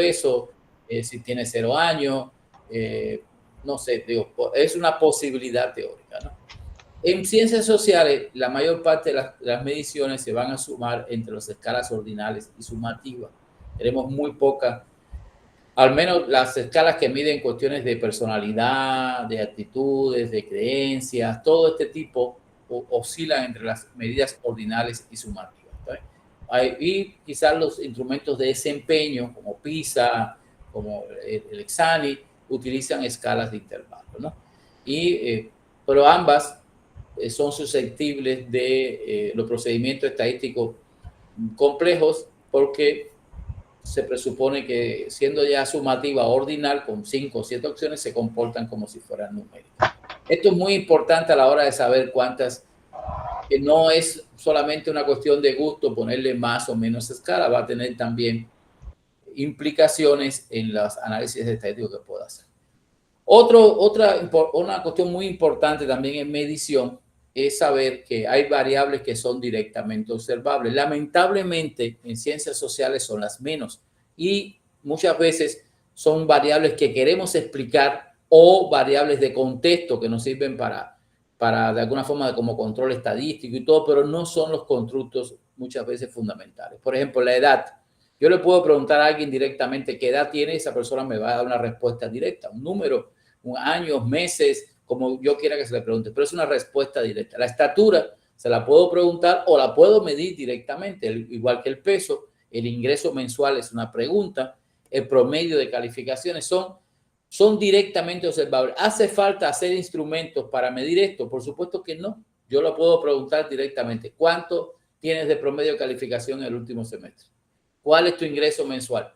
peso, si tiene 0 años, no sé, digo, es una posibilidad teórica, ¿no? En ciencias sociales, la mayor parte de las mediciones se van a sumar entre las escalas ordinales y sumativas. Tenemos muy pocas, al menos las escalas que miden cuestiones de personalidad, de actitudes, de creencias, todo este tipo oscilan entre las medidas ordinales y sumativas. Y quizás los instrumentos de desempeño, como PISA, como el Exani, utilizan escalas de intervalo, ¿no? Pero ambas son susceptibles de los procedimientos estadísticos complejos porque se presupone que siendo ya sumativa ordinal con 5 o 7 opciones se comportan como si fueran numéricas. Esto es muy importante a la hora de saber cuántas, que no es solamente una cuestión de gusto ponerle más o menos escala, va a tener también implicaciones en los análisis estadísticos que pueda hacer. Una cuestión muy importante también en medición es saber que hay variables que son directamente observables. Lamentablemente, en ciencias sociales son las menos y muchas veces son variables que queremos explicar o variables de contexto que nos sirven para de alguna forma como control estadístico y todo, pero no son los constructos muchas veces fundamentales. Por ejemplo, la edad. Yo le puedo preguntar a alguien directamente qué edad tiene, esa persona me va a dar una respuesta directa, un número, años, meses, como yo quiera que se le pregunte, pero es una respuesta directa. La estatura se la puedo preguntar o la puedo medir directamente, igual que el peso, el ingreso mensual es una pregunta, el promedio de calificaciones son directamente observables. ¿Hace falta hacer instrumentos para medir esto? Por supuesto que no. Yo lo puedo preguntar directamente. ¿Cuánto tienes de promedio de calificación en el último semestre? ¿Cuál es tu ingreso mensual?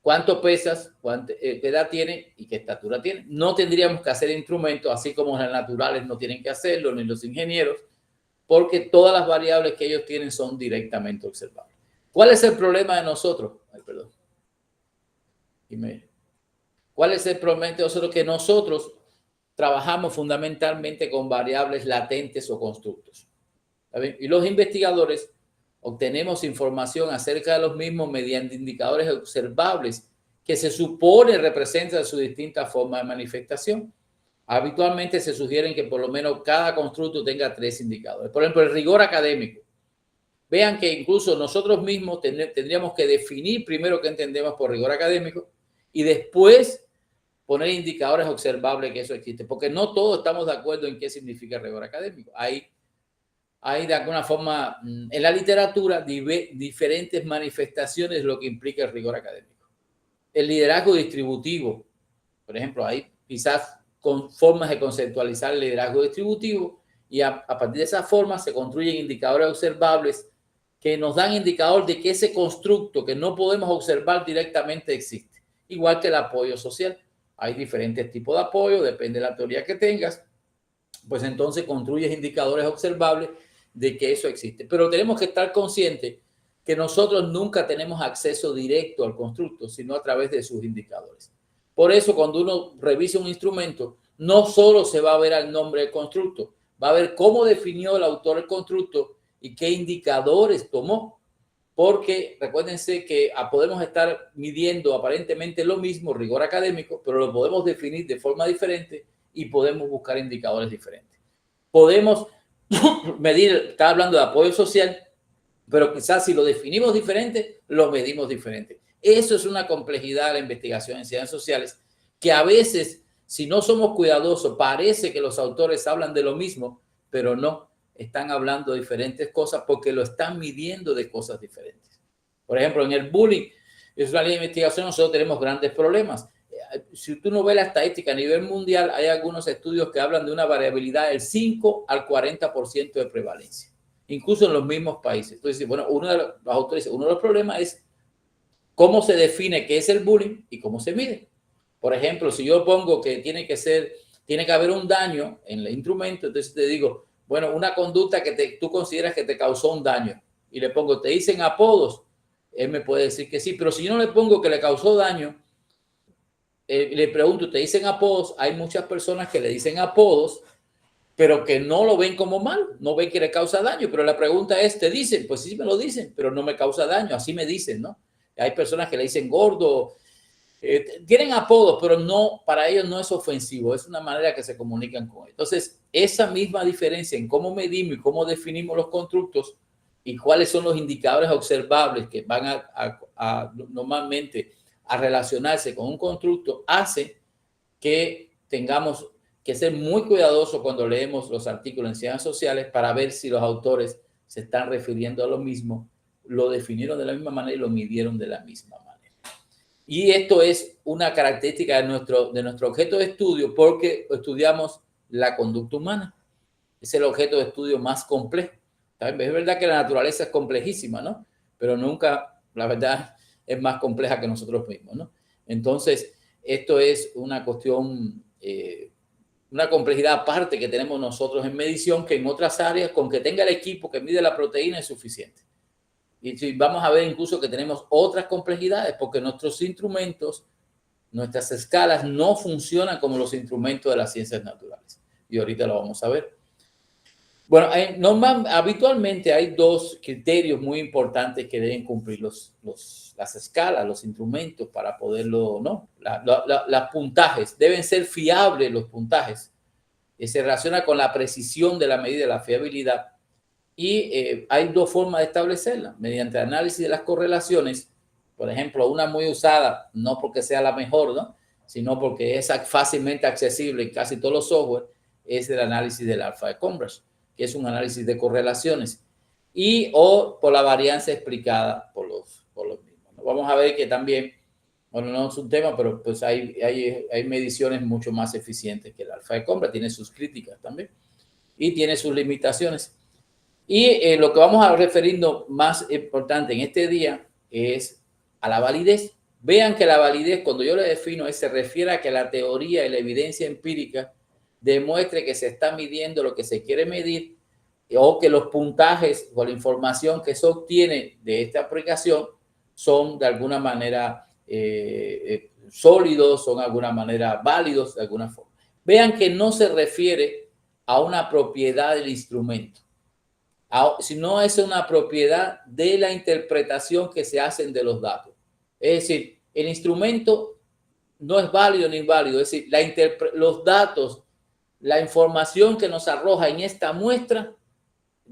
¿Cuánto pesas? ¿Qué edad tienes? ¿Y qué estatura tienes? No tendríamos que hacer instrumentos, así como los naturales no tienen que hacerlo, ni los ingenieros, porque todas las variables que ellos tienen son directamente observables. ¿Cuál es el problema de nosotros? Ay, perdón. ¿Cuál es el problema de nosotros? Que nosotros trabajamos fundamentalmente con variables latentes o constructos. Y los investigadores obtenemos información acerca de los mismos mediante indicadores observables que se supone representan su distinta forma de manifestación. Habitualmente se sugieren que por lo menos cada constructo tenga 3 indicadores. Por ejemplo, el rigor académico. Vean que incluso nosotros mismos tendríamos que definir primero qué entendemos por rigor académico y después poner indicadores observables que eso existe, porque no todos estamos de acuerdo en qué significa rigor académico. Hay de alguna forma en la literatura diferentes manifestaciones de lo que implica el rigor académico. El liderazgo distributivo, por ejemplo, hay quizás con formas de conceptualizar el liderazgo distributivo y a partir de esa forma se construyen indicadores observables que nos dan indicador de que ese constructo que no podemos observar directamente existe. Igual que el apoyo social. Hay diferentes tipos de apoyo, depende de la teoría que tengas, pues entonces construyes indicadores observables de que eso existe. Pero tenemos que estar conscientes que nosotros nunca tenemos acceso directo al constructo, sino a través de sus indicadores. Por eso, cuando uno revisa un instrumento, no solo se va a ver el nombre del constructo, va a ver cómo definió el autor el constructo y qué indicadores tomó. Porque recuérdense que podemos estar midiendo aparentemente lo mismo, rigor académico, pero lo podemos definir de forma diferente y podemos buscar indicadores diferentes. Podemos medir, está hablando de apoyo social, pero quizás si lo definimos diferente, lo medimos diferente. Eso es una complejidad de la investigación en ciencias sociales que a veces, si no somos cuidadosos, parece que los autores hablan de lo mismo, pero no. Están hablando de diferentes cosas porque lo están midiendo de cosas diferentes. Por ejemplo, en el bullying, es una línea de investigación, nosotros tenemos grandes problemas. Si tú no ves la estadística a nivel mundial, hay algunos estudios que hablan de una variabilidad del 5 al 40% de prevalencia, incluso en los mismos países. Entonces, bueno, uno de los problemas es cómo se define qué es el bullying y cómo se mide. Por ejemplo, si yo pongo que tiene que haber un daño en el instrumento, entonces te digo, bueno, una conducta que tú consideras que te causó un daño y le pongo, te dicen apodos, él me puede decir que sí, pero si yo no le pongo que le causó daño, le pregunto, ¿te dicen apodos? Hay muchas personas que le dicen apodos, pero que no lo ven como mal, no ven que le causa daño, pero la pregunta es, ¿te dicen? Pues sí me lo dicen, pero no me causa daño, así me dicen, ¿no? Hay personas que le dicen gordo, Tienen apodos, pero no, para ellos no es ofensivo, es una manera que se comunican con ellos. Entonces, esa misma diferencia en cómo medimos y cómo definimos los constructos y cuáles son los indicadores observables que van normalmente a relacionarse con un constructo, hace que tengamos que ser muy cuidadosos cuando leemos los artículos en ciencias sociales para ver si los autores se están refiriendo a lo mismo, lo definieron de la misma manera y lo midieron de la misma manera. Y esto es una característica de nuestro objeto de estudio porque estudiamos la conducta humana. Es el objeto de estudio más complejo. Es verdad que la naturaleza es complejísima, ¿no? Pero nunca, la verdad, es más compleja que nosotros mismos, ¿no? Entonces, esto es una cuestión, una complejidad aparte que tenemos nosotros en medición, que en otras áreas, con que tenga el equipo que mide la proteína es suficiente. Y vamos a ver incluso que tenemos otras complejidades porque nuestros instrumentos, nuestras escalas no funcionan como los instrumentos de las ciencias naturales. Y ahorita lo vamos a ver. Bueno, habitualmente hay dos criterios muy importantes que deben cumplir las escalas, los instrumentos para poderlo, ¿no? Los puntajes, deben ser fiables los puntajes. Se relaciona con la precisión de la medida, la fiabilidad. Y hay dos formas de establecerla, mediante análisis de las correlaciones. Por ejemplo, una muy usada, no porque sea la mejor, ¿no? Sino porque es fácilmente accesible en casi todos los software, es el análisis del alfa de Converse, que es un análisis de correlaciones, o por la varianza explicada por los mismos. Vamos a ver que también, bueno, no es un tema, pero pues hay mediciones mucho más eficientes que el alfa de Converse, tiene sus críticas también y tiene sus limitaciones. Y lo que vamos a referirnos más importante en este día es a la validez. Vean que la validez, cuando yo le defino, se refiere a que la teoría y la evidencia empírica demuestre que se está midiendo lo que se quiere medir o que los puntajes o la información que se obtiene de esta aplicación son de alguna manera sólidos, son de alguna manera válidos de alguna forma. Vean que no se refiere a una propiedad del instrumento, sino es una propiedad de la interpretación que se hacen de los datos. Es decir, el instrumento no es válido ni inválido, es decir, los datos, la información que nos arroja en esta muestra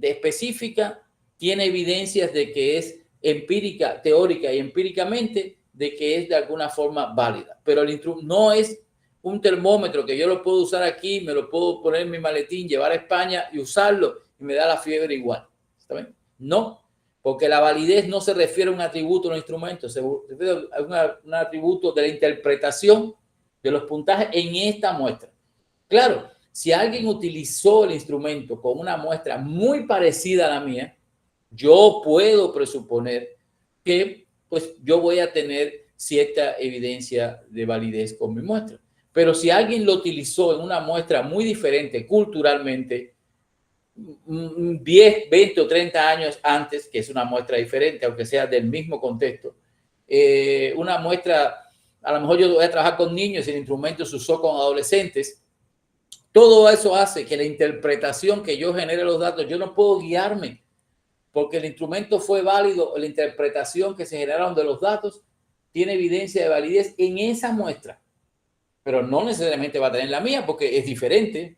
específica tiene evidencias de que es empírica, teórica y empíricamente de que es de alguna forma válida, pero no es un termómetro que yo lo puedo usar aquí, me lo puedo poner en mi maletín, llevar a España y usarlo y me da la fiebre igual. ¿Está bien? No, porque la validez no se refiere a un atributo de un instrumento, se refiere a un atributo de la interpretación de los puntajes en esta muestra. Claro, si alguien utilizó el instrumento con una muestra muy parecida a la mía, yo puedo presuponer que pues yo voy a tener cierta evidencia de validez con mi muestra. Pero si alguien lo utilizó en una muestra muy diferente culturalmente, 10, 20 o 30 años antes, que es una muestra diferente, aunque sea del mismo contexto, una muestra, a lo mejor yo voy a trabajar con niños y el instrumento se usó con adolescentes, todo eso hace que la interpretación que yo genere los datos, yo no puedo guiarme porque el instrumento fue válido, la interpretación que se generaron de los datos tiene evidencia de validez en esa muestra, pero no necesariamente va a tener la mía porque es diferente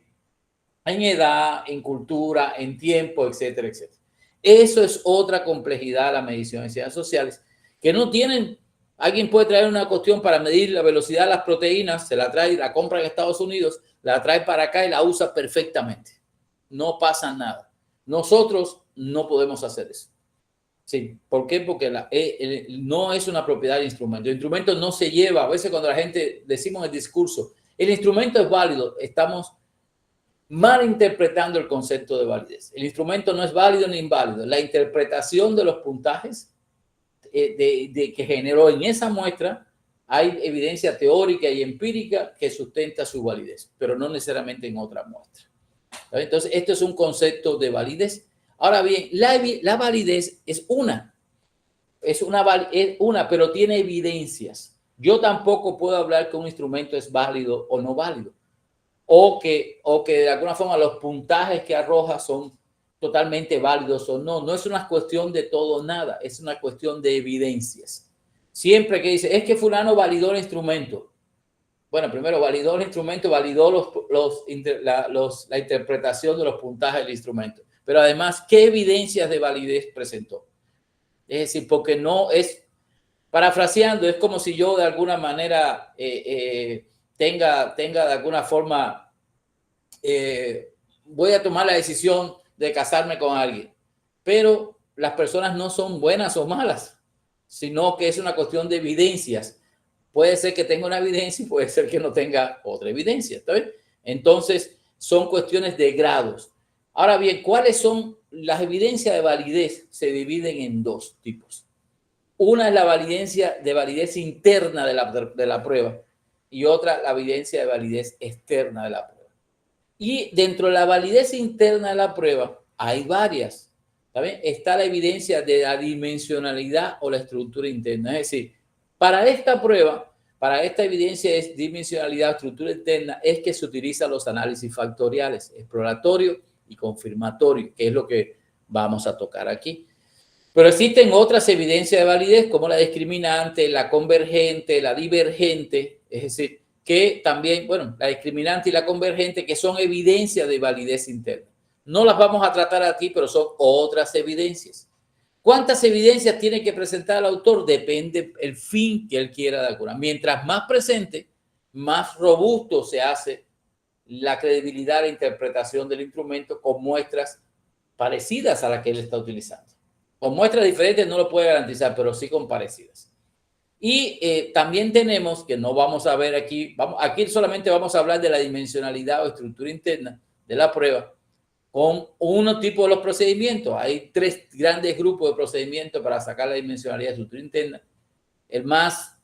en edad, en cultura, en tiempo, etcétera, etcétera. Eso es otra complejidad de la medición en ciencias sociales, que no tienen. Alguien puede traer una cuestión para medir la velocidad de las proteínas, se la trae, la compra en Estados Unidos, la trae para acá y la usa perfectamente. No pasa nada. Nosotros no podemos hacer eso. Sí, ¿por qué? Porque no es una propiedad del instrumento. El instrumento no se lleva. A veces cuando la gente decimos el discurso, el instrumento es válido, estamos mal interpretando el concepto de validez. El instrumento no es válido ni inválido. La interpretación de los puntajes que generó en esa muestra, hay evidencia teórica y empírica que sustenta su validez, pero no necesariamente en otra muestra. Entonces, esto es un concepto de validez. Ahora bien, la validez es una, pero tiene evidencias. Yo tampoco puedo hablar que un instrumento es válido o no válido, o que de alguna forma los puntajes que arroja son totalmente válidos o no. No es una cuestión de todo o nada, es una cuestión de evidencias. Siempre que dice, es que fulano validó el instrumento. Bueno, primero validó el instrumento, validó la interpretación de los puntajes del instrumento. Pero además, ¿qué evidencias de validez presentó? Es decir, porque no es, parafraseando, es como si yo de alguna manera tenga de alguna forma, voy a tomar la decisión de casarme con alguien, pero las personas no son buenas o malas, sino que es una cuestión de evidencias. Puede ser que tenga una evidencia y puede ser que no tenga otra evidencia, ¿está bien? Entonces, son cuestiones de grados. Ahora bien, ¿cuáles son las evidencias de validez? Se dividen en dos tipos. Una es la evidencia de validez interna de la prueba y otra la evidencia de validez externa de la prueba. Y dentro de la validez interna de la prueba hay varias. ¿Saben? Está la evidencia de la dimensionalidad o la estructura interna. Es decir, para esta prueba, para esta evidencia de dimensionalidad o estructura interna, es que se utilizan los análisis factoriales, exploratorio y confirmatorio, que es lo que vamos a tocar aquí. Pero existen otras evidencias de validez, como la discriminante, la convergente, la divergente, es decir, que también, bueno, la discriminante y la convergente, que son evidencias de validez interna. No las vamos a tratar aquí, pero son otras evidencias. ¿Cuántas evidencias tiene que presentar el autor? Depende el fin que él quiera dar cura. Mientras más presente, más robusto se hace la credibilidad de la interpretación del instrumento con muestras parecidas a las que él está utilizando. Con muestras diferentes no lo puede garantizar, pero sí con parecidas. Y también tenemos, que no vamos a ver aquí, aquí solamente vamos a hablar de la dimensionalidad o estructura interna de la prueba con uno tipo de los procedimientos. Hay tres grandes grupos de procedimientos para sacar la dimensionalidad y estructura interna. El más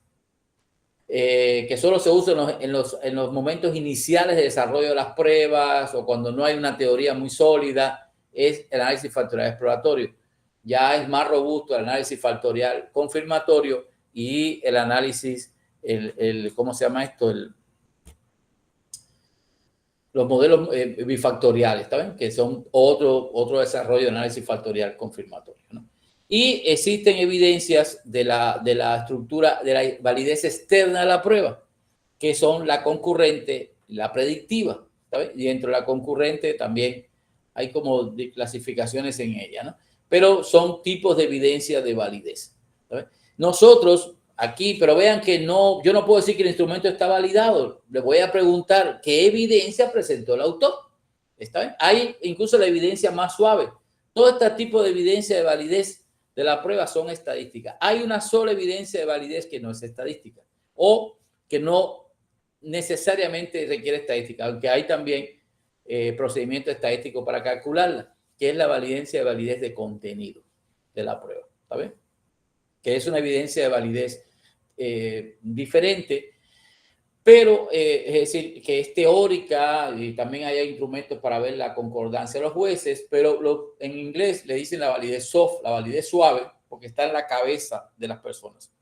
que solo se usa en los momentos iniciales de desarrollo de las pruebas o cuando no hay una teoría muy sólida, es el análisis factorial exploratorio. Ya es más robusto el análisis factorial confirmatorio y el análisis, ¿cómo se llama esto? Los modelos bifactoriales, ¿está bien? Que son otro desarrollo de análisis factorial confirmatorio, ¿no? Y existen evidencias de la estructura, de la validez externa de la prueba, que son la concurrente y la predictiva, ¿está bien? Y dentro de la concurrente también hay como clasificaciones en ella, ¿no? Pero son tipos de evidencia de validez, ¿está bien? Nosotros aquí, pero vean que no, yo no puedo decir que el instrumento está validado. Le voy a preguntar qué evidencia presentó el autor. ¿Está bien? Hay incluso la evidencia más suave. Todo este tipo de evidencia de validez de la prueba son estadísticas. Hay una sola evidencia de validez que no es estadística o que no necesariamente requiere estadística, aunque hay también procedimientos estadísticos para calcularla, que es la evidencia de validez de contenido de la prueba. ¿Está bien? Que es una evidencia de validez diferente, pero es decir, que es teórica y también hay instrumentos para ver la concordancia de los jueces, pero en inglés le dicen la validez soft, la validez suave, porque está en la cabeza de las personas.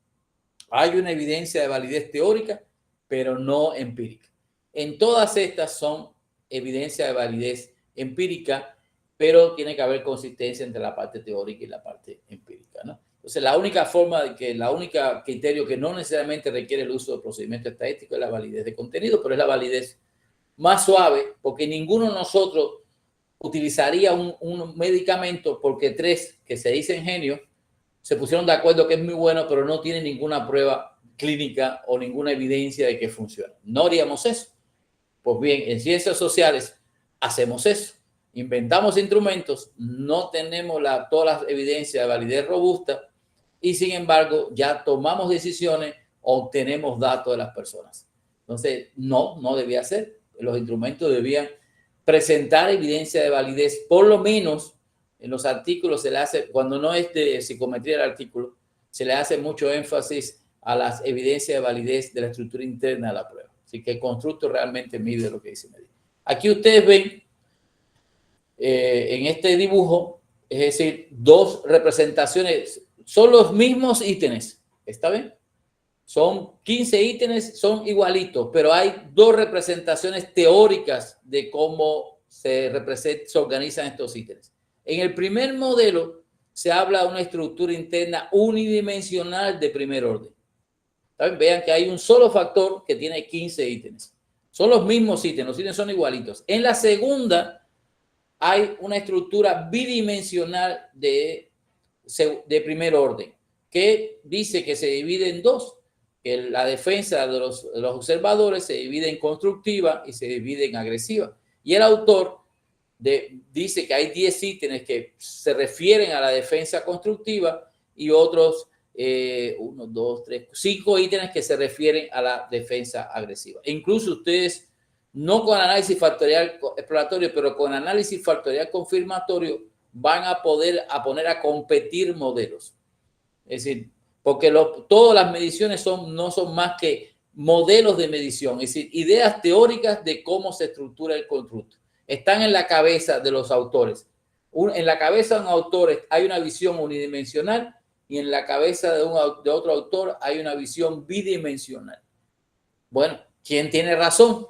Hay una evidencia de validez teórica, pero no empírica. En todas estas son evidencia de validez empírica, pero tiene que haber consistencia entre la parte teórica y la parte empírica, ¿no? Entonces, la única criterio que no necesariamente requiere el uso de procedimiento estadístico es la validez de contenido, pero es la validez más suave, porque ninguno de nosotros utilizaría un medicamento porque tres que se dicen genios se pusieron de acuerdo que es muy bueno, pero no tiene ninguna prueba clínica o ninguna evidencia de que funciona. No haríamos eso. Pues bien, en ciencias sociales hacemos eso. Inventamos instrumentos, no tenemos todas las evidencias de validez robusta y sin embargo ya tomamos decisiones o obtenemos datos de las personas. Entonces, no debía ser. Los instrumentos debían presentar evidencia de validez, por lo menos en los artículos se le hace, cuando no es de psicometría el artículo, se le hace mucho énfasis a las evidencias de validez de la estructura interna de la prueba. Así que el constructo realmente mide lo que dice medir. Aquí ustedes ven en este dibujo, es decir, dos representaciones, son los mismos ítems, ¿está bien? Son 15 ítems, son igualitos, pero hay dos representaciones teóricas de cómo se organizan estos ítems. En el primer modelo se habla de una estructura interna unidimensional de primer orden. ¿Saben? Vean que hay un solo factor que tiene 15 ítems. Son los mismos ítems, los ítems son igualitos. En la segunda hay una estructura bidimensional de primer orden que dice que se divide en dos, que la defensa de los observadores se divide en constructiva y se divide en agresiva. Y el autor dice que hay 10 ítems que se refieren a la defensa constructiva y otros 1, 2, 3, 5 ítems que se refieren a la defensa agresiva. E incluso ustedes, no con análisis factorial exploratorio, pero con análisis factorial confirmatorio, van a poder poner a competir modelos. Es decir, porque todas las mediciones no son más que modelos de medición, es decir, ideas teóricas de cómo se estructura el constructo. Están en la cabeza de los autores. En la cabeza de un autor hay una visión unidimensional y en la cabeza de otro autor hay una visión bidimensional. Bueno, ¿quién tiene razón?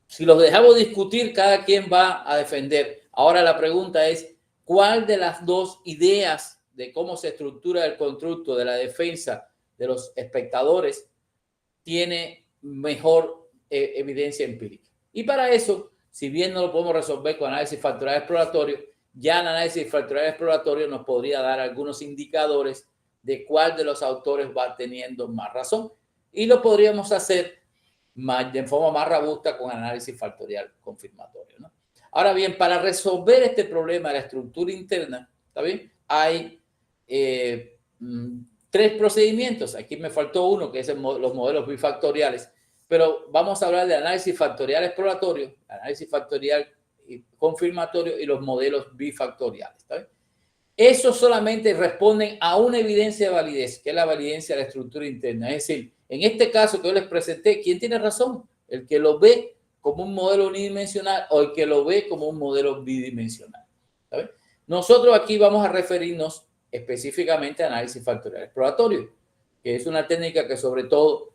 Si los dejamos discutir, cada quien va a defender. Ahora la pregunta es, ¿cuál de las dos ideas de cómo se estructura el constructo de la defensa de los espectadores tiene mejor evidencia empírica? Y para eso, si bien no lo podemos resolver con análisis factorial exploratorio, ya el análisis factorial exploratorio nos podría dar algunos indicadores de cuál de los autores va teniendo más razón. Y lo podríamos hacer de forma más robusta con análisis factorial confirmatorio, ¿no? Ahora bien, para resolver este problema de la estructura interna, ¿está bien? Hay 3 procedimientos. Aquí me faltó uno, que es los modelos bifactoriales, pero vamos a hablar de análisis factorial exploratorio, análisis factorial confirmatorio y los modelos bifactoriales, ¿está bien? Esos solamente responden a una evidencia de validez, que es la validez de la estructura interna. Es decir, en este caso que yo les presenté, ¿quién tiene razón? ¿El que lo ve como un modelo unidimensional o el que lo ve como un modelo bidimensional? ¿Saben? Nosotros aquí vamos a referirnos específicamente a análisis factorial exploratorio, que es una técnica que sobre todo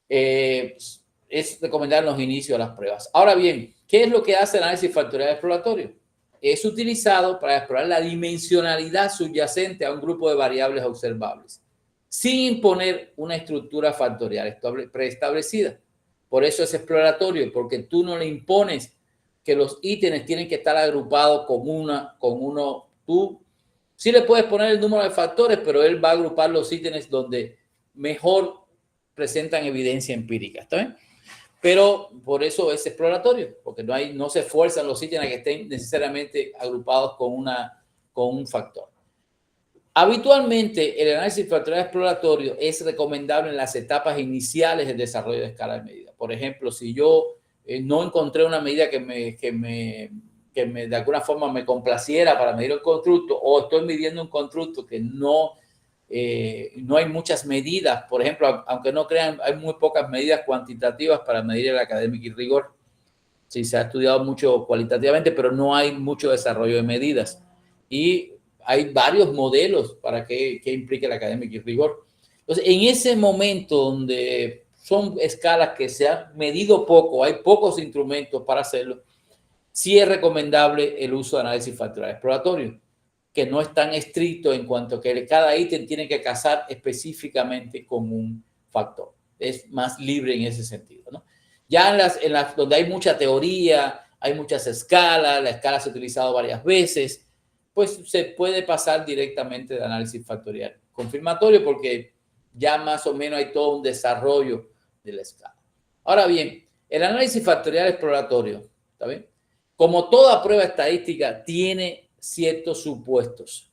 es recomendar en los inicios de las pruebas. Ahora bien, ¿qué es lo que hace el análisis factorial exploratorio? Es utilizado para explorar la dimensionalidad subyacente a un grupo de variables observables, sin imponer una estructura factorial preestablecida. Por eso es exploratorio, porque tú no le impones que los ítems tienen que estar agrupados con uno. Tú sí le puedes poner el número de factores, pero él va a agrupar los ítems donde mejor presentan evidencia empírica. ¿Está bien? Pero por eso es exploratorio, porque no se esfuerzan los ítems a que estén necesariamente agrupados con un factor. Habitualmente, el análisis factorial exploratorio es recomendable en las etapas iniciales del desarrollo de escala de medida. Por ejemplo, si yo no encontré una medida que de alguna forma me complaciera para medir un constructo, o estoy midiendo un constructo que no hay muchas medidas. Por ejemplo, aunque no crean, hay muy pocas medidas cuantitativas para medir el academic rigor. Sí, se ha estudiado mucho cualitativamente, pero no hay mucho desarrollo de medidas. Y hay varios modelos para que implique el academic rigor. Entonces, en ese momento donde son escalas que se han medido poco, hay pocos instrumentos para hacerlo, sí es recomendable el uso de análisis factorial exploratorio, que no es tan estricto en cuanto a que cada ítem tiene que casar específicamente con un factor. Es más libre en ese sentido, ¿no? Ya donde hay mucha teoría, hay muchas escalas, la escala se ha utilizado varias veces, pues se puede pasar directamente de análisis factorial confirmatorio porque ya más o menos hay todo un desarrollo de la escala. Ahora bien, el análisis factorial exploratorio, ¿está bien? Como toda prueba estadística, tiene ciertos supuestos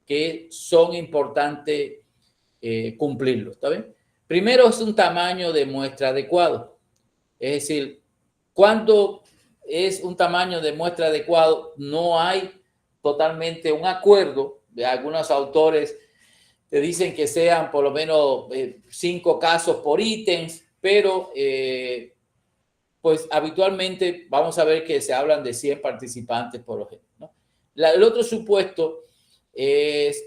que son importantes cumplirlos, ¿está bien? Primero es un tamaño de muestra adecuado. Es decir, cuando es un tamaño de muestra adecuado, no hay totalmente un acuerdo. De algunos autores te dicen que sean por lo menos 5 casos por ítems, pero pues habitualmente vamos a ver que se hablan de 100 participantes por ejemplo, ¿no? El otro supuesto es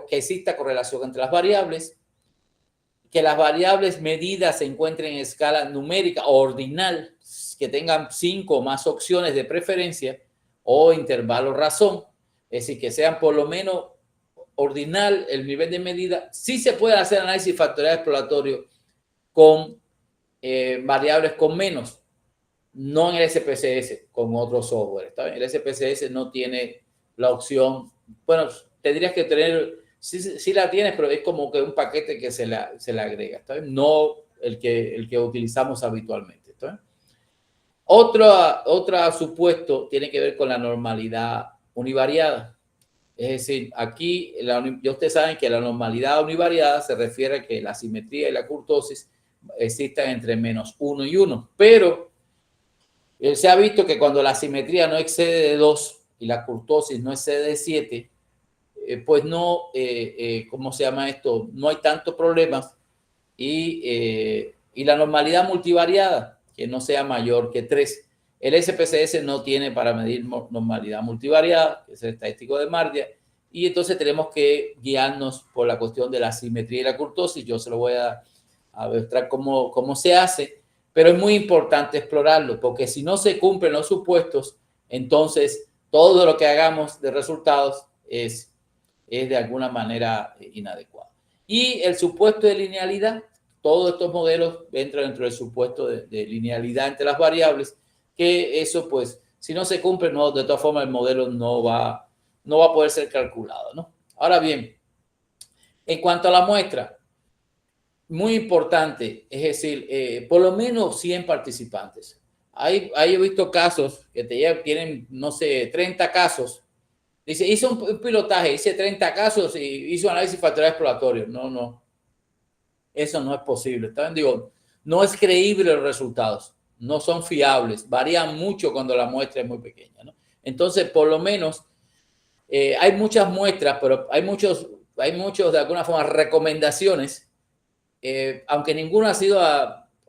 que exista correlación entre las variables, que las variables medidas se encuentren en escala numérica o ordinal, que tengan 5 o más opciones de preferencia o intervalo razón, es decir, que sean por lo menos ordinal el nivel de medida. Sí se puede hacer análisis factorial exploratorio con variables con menos, no en el SPSS, con otro software. ¿Está bien? El SPSS no tiene la opción, bueno, tendrías que tener, sí la tienes, pero es como que un paquete que se le agrega, ¿está bien? No el que utilizamos habitualmente. ¿Está bien? Otro supuesto tiene que ver con la normalidad univariada. Es decir, aquí ya ustedes saben que la normalidad univariada se refiere a que la simetría y la kurtosis existan entre -1 y 1, pero se ha visto que cuando la simetría no excede de 2 y la kurtosis no excede de 7, pues no, ¿cómo se llama esto? No hay tantos problemas y la normalidad multivariada, que no sea mayor que 3. El SPSS no tiene para medir normalidad multivariada, que es el estadístico de Mardia, y entonces tenemos que guiarnos por la cuestión de la simetría y la kurtosis. Yo se lo voy a mostrar cómo se hace, pero es muy importante explorarlo, porque si no se cumplen los supuestos, entonces todo lo que hagamos de resultados es de alguna manera inadecuado. Y el supuesto de linealidad, todos estos modelos entran dentro del supuesto de linealidad entre las variables, que eso pues, si no se cumple, no, de todas formas el modelo no va a poder ser calculado, ¿no? Ahora bien, en cuanto a la muestra, muy importante, es decir, por lo menos 100 participantes. Ahí he visto casos que tienen, no sé, 30 casos. Dice, hizo un pilotaje, hice 30 casos y hizo análisis factorial exploratorio. No, eso no es posible. ¿Está? Digo, no es creíble los resultados, no son fiables, varían mucho cuando la muestra es muy pequeña, ¿no? Entonces, por lo menos, hay muchas muestras, pero hay muchos de alguna forma recomendaciones, aunque ninguna ha sido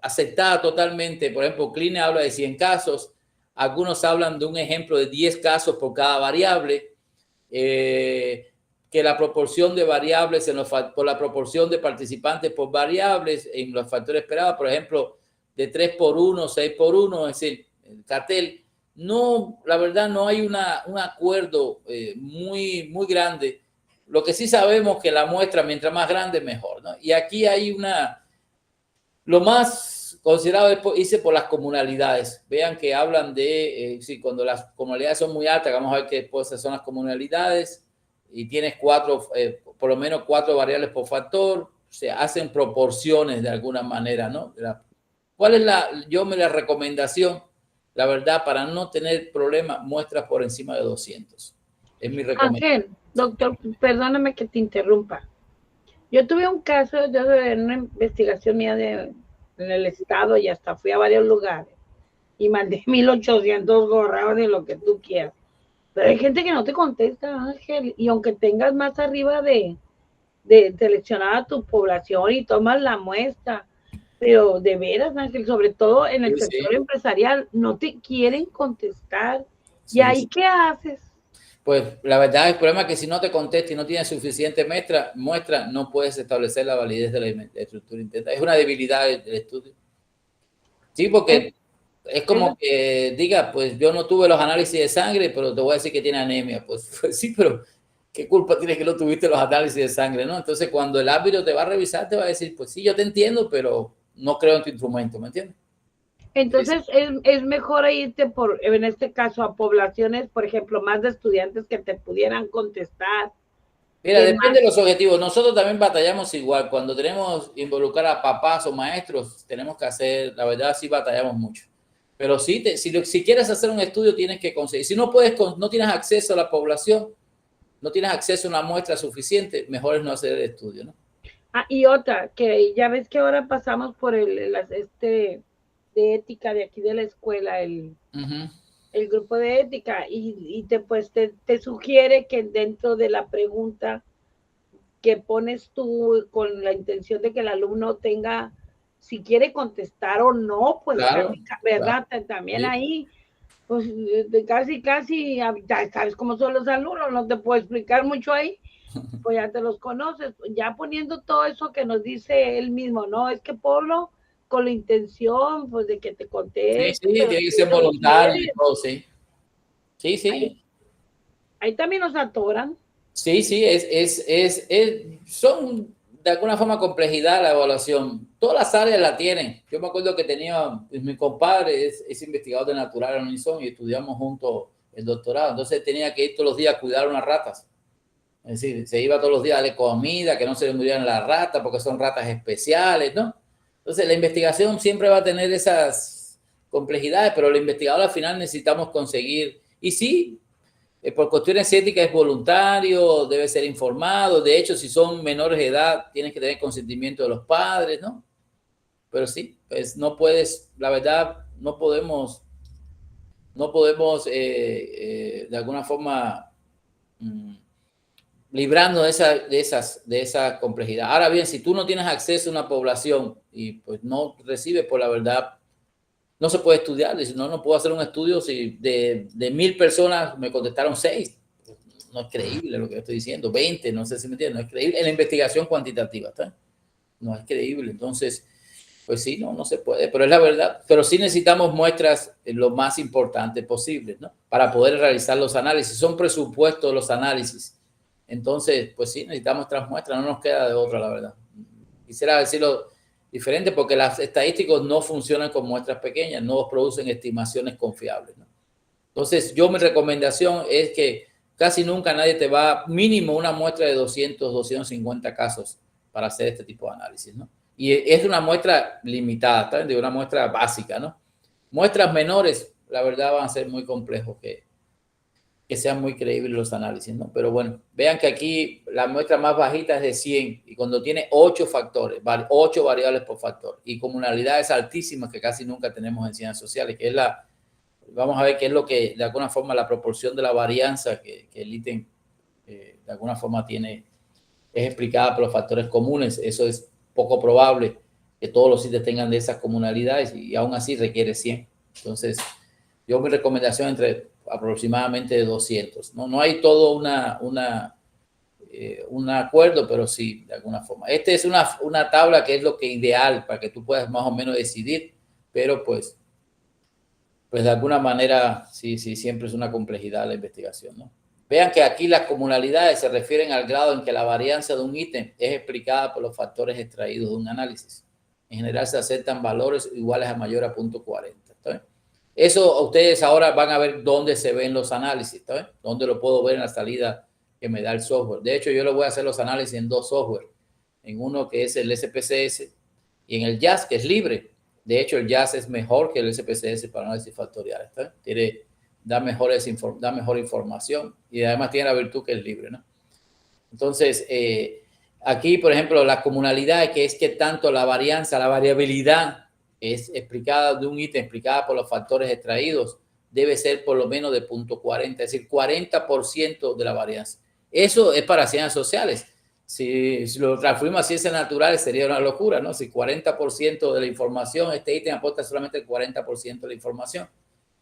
aceptada totalmente. Por ejemplo, Kline habla de 100 casos, algunos hablan de un ejemplo de 10 casos por cada variable. Que la proporción de variables por la proporción de participantes por variables en los factores esperados, por ejemplo, de 3 por 1, 6 por 1, es decir, el cartel, no, la verdad no hay un acuerdo muy grande. Lo que sí sabemos que la muestra, mientras más grande, mejor, ¿no? Y aquí hay lo más considerado hice por las comunalidades. Vean que hablan de, sí, cuando las comunalidades son muy altas, vamos a ver qué son las comunalidades, y tienes por lo menos 4 variables por factor, se hacen proporciones de alguna manera, ¿no? ¿Cuál es la recomendación? La verdad, para no tener problemas, muestras por encima de 200. Es mi recomendación. Ángel, doctor, perdóname que te interrumpa. Yo tuve un caso de una investigación mía en el estado y hasta fui a varios lugares y mandé 1800 correos de lo que tú quieras. Pero hay gente que no te contesta, Ángel, y aunque tengas más arriba de seleccionada tu población y tomas la muestra, pero de veras, Ángel, sobre todo en el sector empresarial, no te quieren contestar. ¿Y ahí qué haces? Pues la verdad, el problema es que si no te contesta y no tienes suficiente muestra, no puedes establecer la validez de la estructura interna. Es una debilidad del estudio. Sí, porque es como que diga, pues yo no tuve los análisis de sangre, pero te voy a decir que tiene anemia. Pues sí, pero ¿qué culpa tienes que no tuviste los análisis de sangre, no? Entonces, cuando el árbitro te va a revisar, te va a decir, pues sí, yo te entiendo, pero no creo en tu instrumento, ¿me entiendes? Entonces, es mejor irte en este caso, a poblaciones, por ejemplo, más de estudiantes que te pudieran contestar. Mira, depende de los objetivos. Nosotros también batallamos igual. Cuando tenemos involucrar a papás o maestros, tenemos que hacer, la verdad, sí batallamos mucho. Pero sí, si quieres hacer un estudio, tienes que conseguir. Si no tienes acceso a la población, no tienes acceso a una muestra suficiente, mejor es no hacer el estudio, ¿no? Ah, y otra, que ya ves que ahora pasamos por de ética de aquí de la escuela, el grupo de ética, y te sugiere que dentro de la pregunta que pones tú con la intención de que el alumno tenga, si quiere contestar o no, pues, claro, ¿verdad? Claro. También sí. Ahí, pues casi, ya sabes cómo son los alumnos, no te puedo explicar mucho ahí, pues ya te los conoces, ya poniendo todo eso que nos dice él mismo, ¿no? Es que ponlo con la intención, pues, de que te conteste. Sí, tiene que ser voluntario y todo, sí. Sí. Ahí también nos atoran. Sí, sí, son de alguna forma complejidad la evaluación. Todas las áreas la tienen. Yo me acuerdo que tenía, pues, mi compadre es investigador de natural en Unison y estudiamos juntos el doctorado. Entonces tenía que ir todos los días a cuidar unas ratas. Es decir, se iba todos los días a darle comida, que no se le murieran las ratas porque son ratas especiales, ¿no? Entonces la investigación siempre va a tener esas complejidades, pero el investigador al final necesitamos conseguir, y sí, por cuestiones éticas es voluntario, debe ser informado. De hecho, si son menores de edad, tienes que tener consentimiento de los padres, ¿no? Pero sí, pues no puedes, la verdad, no podemos de alguna forma librando de esa complejidad. Ahora bien, si tú no tienes acceso a una población y pues no recibes, por la verdad, no se puede estudiar. Dice, no puedo hacer un estudio si de 1000 personas me contestaron 6. No es creíble lo que estoy diciendo. 20, no sé si me entienden. No es creíble en la investigación cuantitativa. ¿Está? No es creíble. Entonces, pues sí, no se puede. Pero es la verdad. Pero sí necesitamos muestras lo más importante posible, ¿no? Para poder realizar los análisis. Son presupuestos los análisis. Entonces, pues sí, necesitamos otras muestras. No nos queda de otra, la verdad. Quisiera decirlo diferente porque las estadísticas no funcionan con muestras pequeñas, no producen estimaciones confiables, ¿no? Entonces, mi recomendación es que casi nunca nadie te va, mínimo una muestra de 250 casos para hacer este tipo de análisis, ¿no? Y es una muestra limitada, ¿tá? De una muestra básica, ¿no? Muestras menores, la verdad, van a ser muy complejos que sean muy creíbles los análisis, ¿no? Pero bueno, vean que aquí la muestra más bajita es de 100 y cuando tiene 8 factores, 8 variables por factor y comunalidades altísimas que casi nunca tenemos en ciencias sociales, que es vamos a ver qué es lo que de alguna forma la proporción de la varianza que el ítem de alguna forma es explicada por los factores comunes. Eso es poco probable que todos los ítems tengan de esas comunalidades y aún así requiere 100. Entonces, mi recomendación entre aproximadamente de 200. No hay todo un acuerdo, pero sí, de alguna forma. Esta es una tabla que es lo que ideal para que tú puedas más o menos decidir, pero pues de alguna manera, sí, siempre es una complejidad la investigación, ¿no? Vean que aquí las comunalidades se refieren al grado en que la varianza de un ítem es explicada por los factores extraídos de un análisis. En general se aceptan valores iguales a mayor a 0.40. ¿Está bien? Eso ustedes ahora van a ver dónde se ven los análisis, ¿está bien? Dónde lo puedo ver en la salida que me da el software. De hecho, yo lo voy a hacer los análisis en 2 software. En uno que es el SPSS y en el JAS, que es libre. De hecho, el JAS es mejor que el SPSS para análisis factorial. Da mejor información y además tiene la virtud que es libre, ¿no? Entonces, aquí, por ejemplo, la comunalidad, que es que tanto la varianza, la variabilidad es explicada de un ítem, explicada por los factores extraídos, debe ser por lo menos de 0.40, es decir, 40% de la varianza. Eso es para ciencias sociales. Si lo transformamos a ciencias naturales sería una locura, ¿no? Si 40% de la información, este ítem aporta solamente el 40% de la información.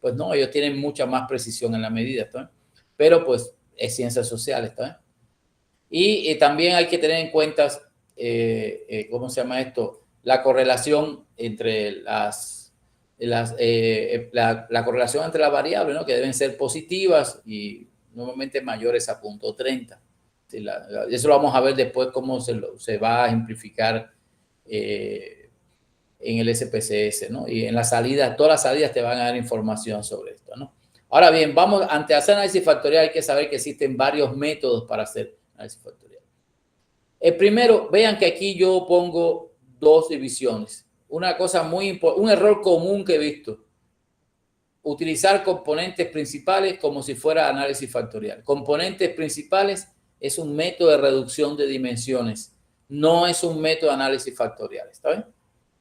Pues no, ellos tienen mucha más precisión en la medida, ¿está bien? Pero pues es ciencias sociales, ¿está bien? Y también hay que tener en cuenta, ¿cómo se llama esto? La correlación entre la correlación entre las variables, ¿no? Que deben ser positivas y normalmente mayores a 0.30. Eso lo vamos a ver después cómo se va a ejemplificar en el SPSS, ¿no? Y en las salidas, todas las salidas te van a dar información sobre esto, ¿no? Ahora bien, ante hacer análisis factorial hay que saber que existen varios métodos para hacer análisis factorial. El primero, vean que aquí yo pongo 2 divisiones. Una cosa muy importante, un error común que he visto. Utilizar componentes principales como si fuera análisis factorial. Componentes principales es un método de reducción de dimensiones. No es un método de análisis factorial, ¿está bien?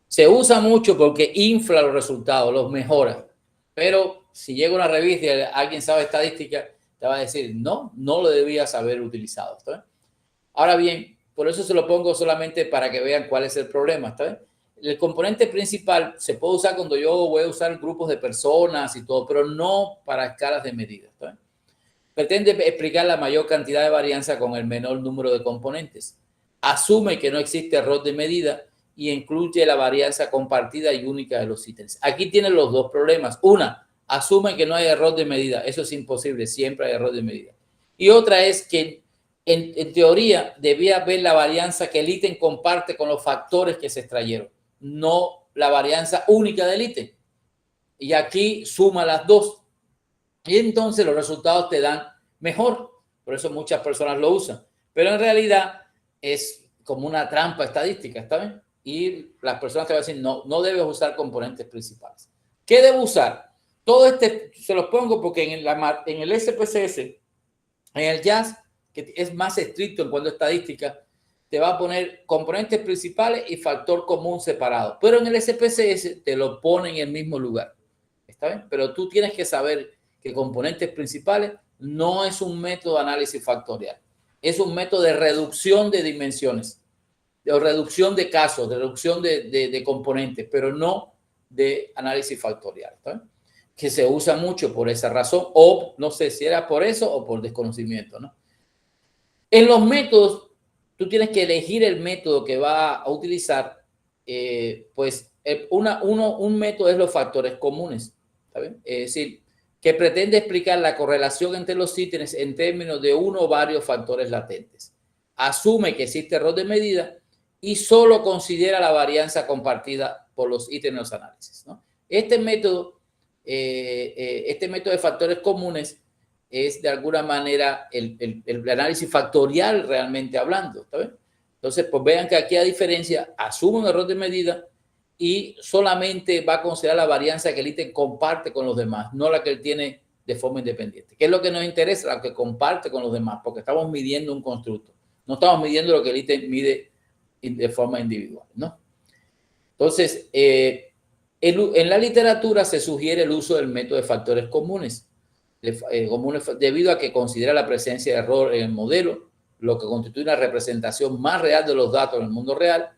Se usa mucho porque infla los resultados, los mejora. Pero si llega una revista y alguien sabe estadística, te va a decir, no lo debías haber utilizado. ¿Está bien? Ahora bien, por eso se lo pongo solamente para que vean cuál es el problema. ¿Está bien? El componente principal se puede usar cuando yo voy a usar grupos de personas y todo, pero no para escalas de medida. ¿Está bien? Pretende explicar la mayor cantidad de varianza con el menor número de componentes. Asume que no existe error de medida y incluye la varianza compartida y única de los ítems. Aquí tienen los 2 problemas. Una, asume que no hay error de medida. Eso es imposible, siempre hay error de medida. Y otra es que en teoría debía haber la varianza que el ítem comparte con los factores que se extrayeron, no la varianza única del ítem. Y aquí suma las dos. Y entonces los resultados te dan mejor. Por eso muchas personas lo usan. Pero en realidad es como una trampa estadística, ¿está bien? Y las personas te van a decir, no, no debes usar componentes principales. ¿Qué debo usar? Todo este se los pongo porque en el SPSS, en el JAS, que es más estricto en cuanto a estadística, te va a poner componentes principales y factor común separado. Pero en el SPSS te lo pone en el mismo lugar. ¿Está bien? Pero tú tienes que saber que componentes principales no es un método de análisis factorial. Es un método de reducción de dimensiones, de reducción de casos, de reducción de componentes, pero no de análisis factorial. ¿Está bien? Que se usa mucho por esa razón, o no sé si era por eso o por desconocimiento, ¿no? En los métodos, tú tienes que elegir el método que va a utilizar, pues un método es los factores comunes, ¿está bien? Es decir, que pretende explicar la correlación entre los ítems en términos de uno o varios factores latentes. Asume que existe error de medida y solo considera la varianza compartida por los ítems de los análisis, ¿no? Este método de factores comunes es de alguna manera el análisis factorial realmente hablando, ¿está bien? Entonces, pues vean que aquí a diferencia, asume un error de medida y solamente va a considerar la varianza que el ítem comparte con los demás, no la que él tiene de forma independiente. ¿Qué es lo que nos interesa? La que comparte con los demás, porque estamos midiendo un constructo. No estamos midiendo lo que el ítem mide de forma individual, ¿no? Entonces, en la literatura se sugiere el uso del método de factores comunes, debido a que considera la presencia de error en el modelo, lo que constituye una representación más real de los datos en el mundo real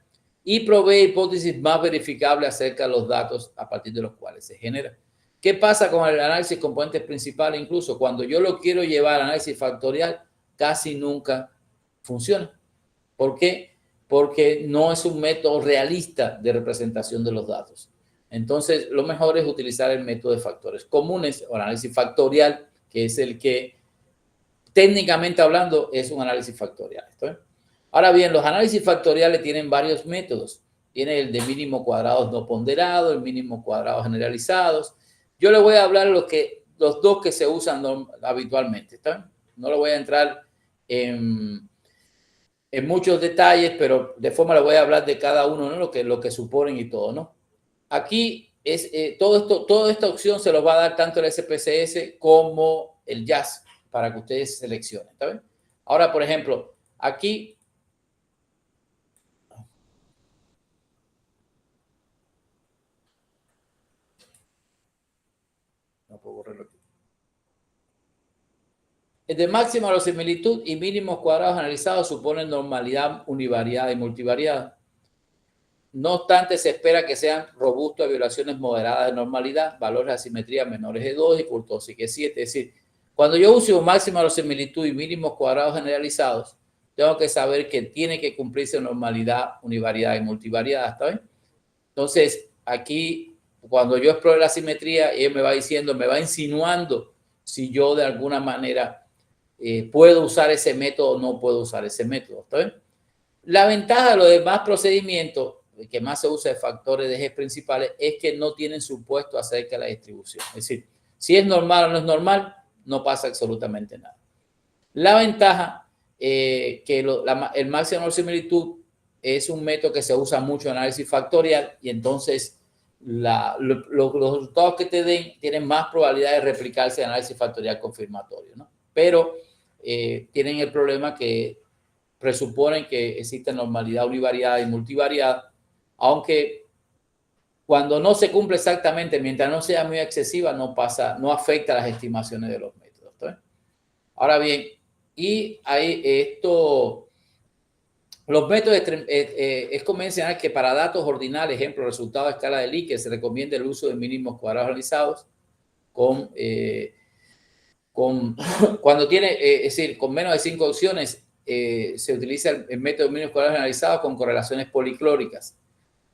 y provee hipótesis más verificables acerca de los datos a partir de los cuales se genera. ¿Qué pasa con el análisis de componentes principales? Incluso cuando yo lo quiero llevar al análisis factorial, casi nunca funciona. ¿Por qué? Porque no es un método realista de representación de los datos. Entonces, lo mejor es utilizar el método de factores comunes o análisis factorial, que es el que, técnicamente hablando, es un análisis factorial. ¿Está bien? Ahora bien, los análisis factoriales tienen varios métodos. Tiene el de mínimo cuadrados no ponderados, el mínimo cuadrados generalizados. Yo le voy a hablar los dos que se usan habitualmente. ¿Está bien? No le voy a entrar en muchos detalles, pero de forma le voy a hablar de cada uno, ¿no? Lo que suponen y todo, ¿no? Aquí es toda esta opción se los va a dar tanto el SPSS como el JAS para que ustedes seleccionen. ¿Está bien? Ahora, por ejemplo, aquí no puedo borrarlo aquí. El de máxima verosimilitud y mínimos cuadrados analizados suponen normalidad univariada y multivariada. No obstante, se espera que sean robustos a violaciones moderadas de normalidad, valores de asimetría menores de 2 y kurtosis que 7. Es decir, cuando yo uso máxima verosimilitud y mínimos cuadrados generalizados, tengo que saber que tiene que cumplirse normalidad, univariedad y multivariada. ¿Está bien? Entonces, aquí, cuando yo exploro la asimetría, él me va diciendo, me va insinuando si yo de alguna manera puedo usar ese método o no puedo usar ese método. ¿Está bien? La ventaja de los demás procedimientos, el que más se usa de factores de ejes principales, es que no tienen supuesto acerca de la distribución. Es decir, si es normal o no es normal, no pasa absolutamente nada. La ventaja que el máximo de verosimilitud es un método que se usa mucho en análisis factorial y entonces los resultados que te den tienen más probabilidad de replicarse en análisis factorial confirmatorio, ¿no? Pero tienen el problema que presuponen que existe normalidad univariada y multivariada, aunque cuando no se cumple exactamente, mientras no sea muy excesiva, no afecta las estimaciones de los métodos. ¿Está bien? Ahora bien, y hay los métodos, es convencional que para datos ordinales, ejemplo, resultado de escala de Likert, se recomienda el uso de mínimos cuadrados realizados cuando tiene, es decir, con menos de 5 opciones, se utiliza el método de mínimos cuadrados generalizados con correlaciones policlóricas.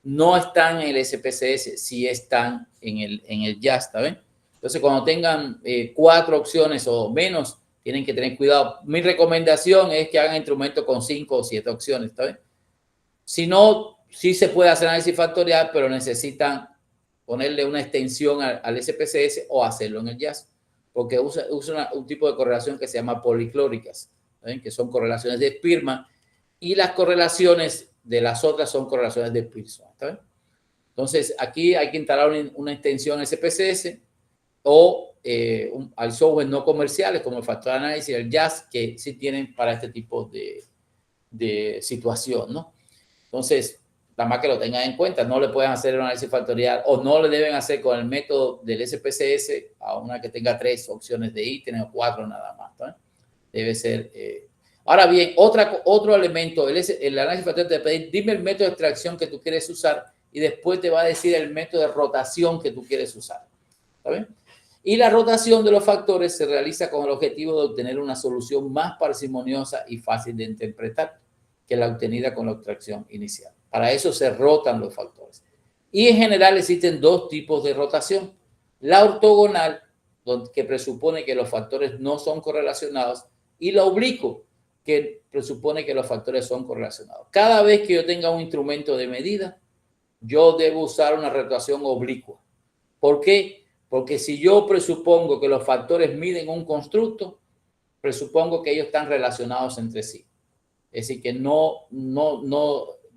No están en el SPSS, sí están en el JAS, ¿está bien? Entonces, cuando tengan 4 opciones o menos, tienen que tener cuidado. Mi recomendación es que hagan instrumentos con 5 o 7 opciones, ¿está bien? Si no, sí se puede hacer análisis factorial, pero necesitan ponerle una extensión al SPSS o hacerlo en el JAS, porque usa un tipo de correlación que se llama policlóricas, ¿ven? Que son correlaciones de Spearman, y las correlaciones de las otras son correlaciones de Pearson, ¿está bien? Entonces, aquí hay que instalar una extensión SPSS o hay software no comerciales como el factor análisis y el JAS que sí tienen para este tipo de situación, ¿no? Entonces, nada más que lo tengan en cuenta, no le pueden hacer un análisis factorial o no le deben hacer con el método del SPSS a una que tenga 3 opciones de ítems o 4 nada más, ¿no? Debe ser. Ahora bien, otro elemento, el análisis factorial te pide, dime el método de extracción que tú quieres usar y después te va a decir el método de rotación que tú quieres usar, ¿está bien? Y la rotación de los factores se realiza con el objetivo de obtener una solución más parsimoniosa y fácil de interpretar que la obtenida con la extracción inicial. Para eso se rotan los factores. Y en general existen 2 tipos de rotación. La ortogonal, que presupone que los factores no son correlacionados, y la oblicuo, que presupone que los factores son correlacionados. Cada vez que yo tenga un instrumento de medida, yo debo usar una rotación oblicua. ¿Por qué? Porque si yo presupongo que los factores miden un constructo, presupongo que ellos están relacionados entre sí. Es decir, que no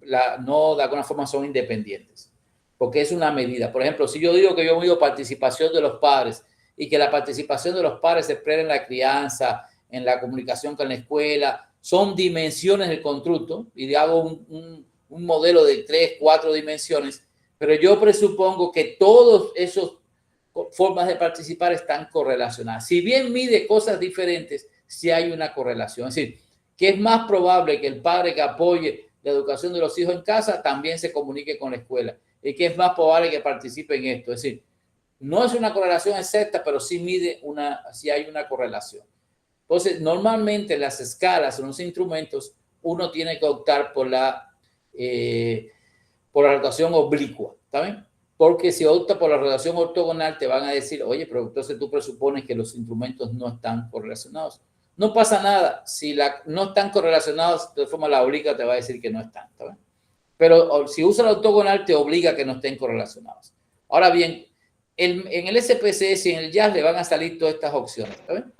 de alguna forma son independientes, porque es una medida. Por ejemplo, si yo digo que yo mido participación de los padres y que la participación de los padres se expresa en la crianza, en la comunicación con la escuela, son dimensiones del constructo, y hago un modelo de 3, 4 dimensiones, pero yo presupongo que todos esos formas de participar están correlacionadas. Si bien mide cosas diferentes, sí hay una correlación. Es decir, que es más probable que el padre que apoye la educación de los hijos en casa también se comunique con la escuela, y que es más probable que participe en esto. Es decir, no es una correlación exacta, pero sí sí hay una correlación. Entonces, normalmente en las escalas, en los instrumentos, uno tiene que optar por la rotación oblicua, ¿está bien? Porque si opta por la rotación ortogonal, te van a decir, oye, pero entonces tú presupones que los instrumentos no están correlacionados. No pasa nada. Si no están correlacionados, de forma la oblicua te va a decir que no están, ¿está bien? Pero si usa la ortogonal, te obliga a que no estén correlacionados. Ahora bien, en el SPSS y en el JAS le van a salir todas estas opciones, ¿está bien?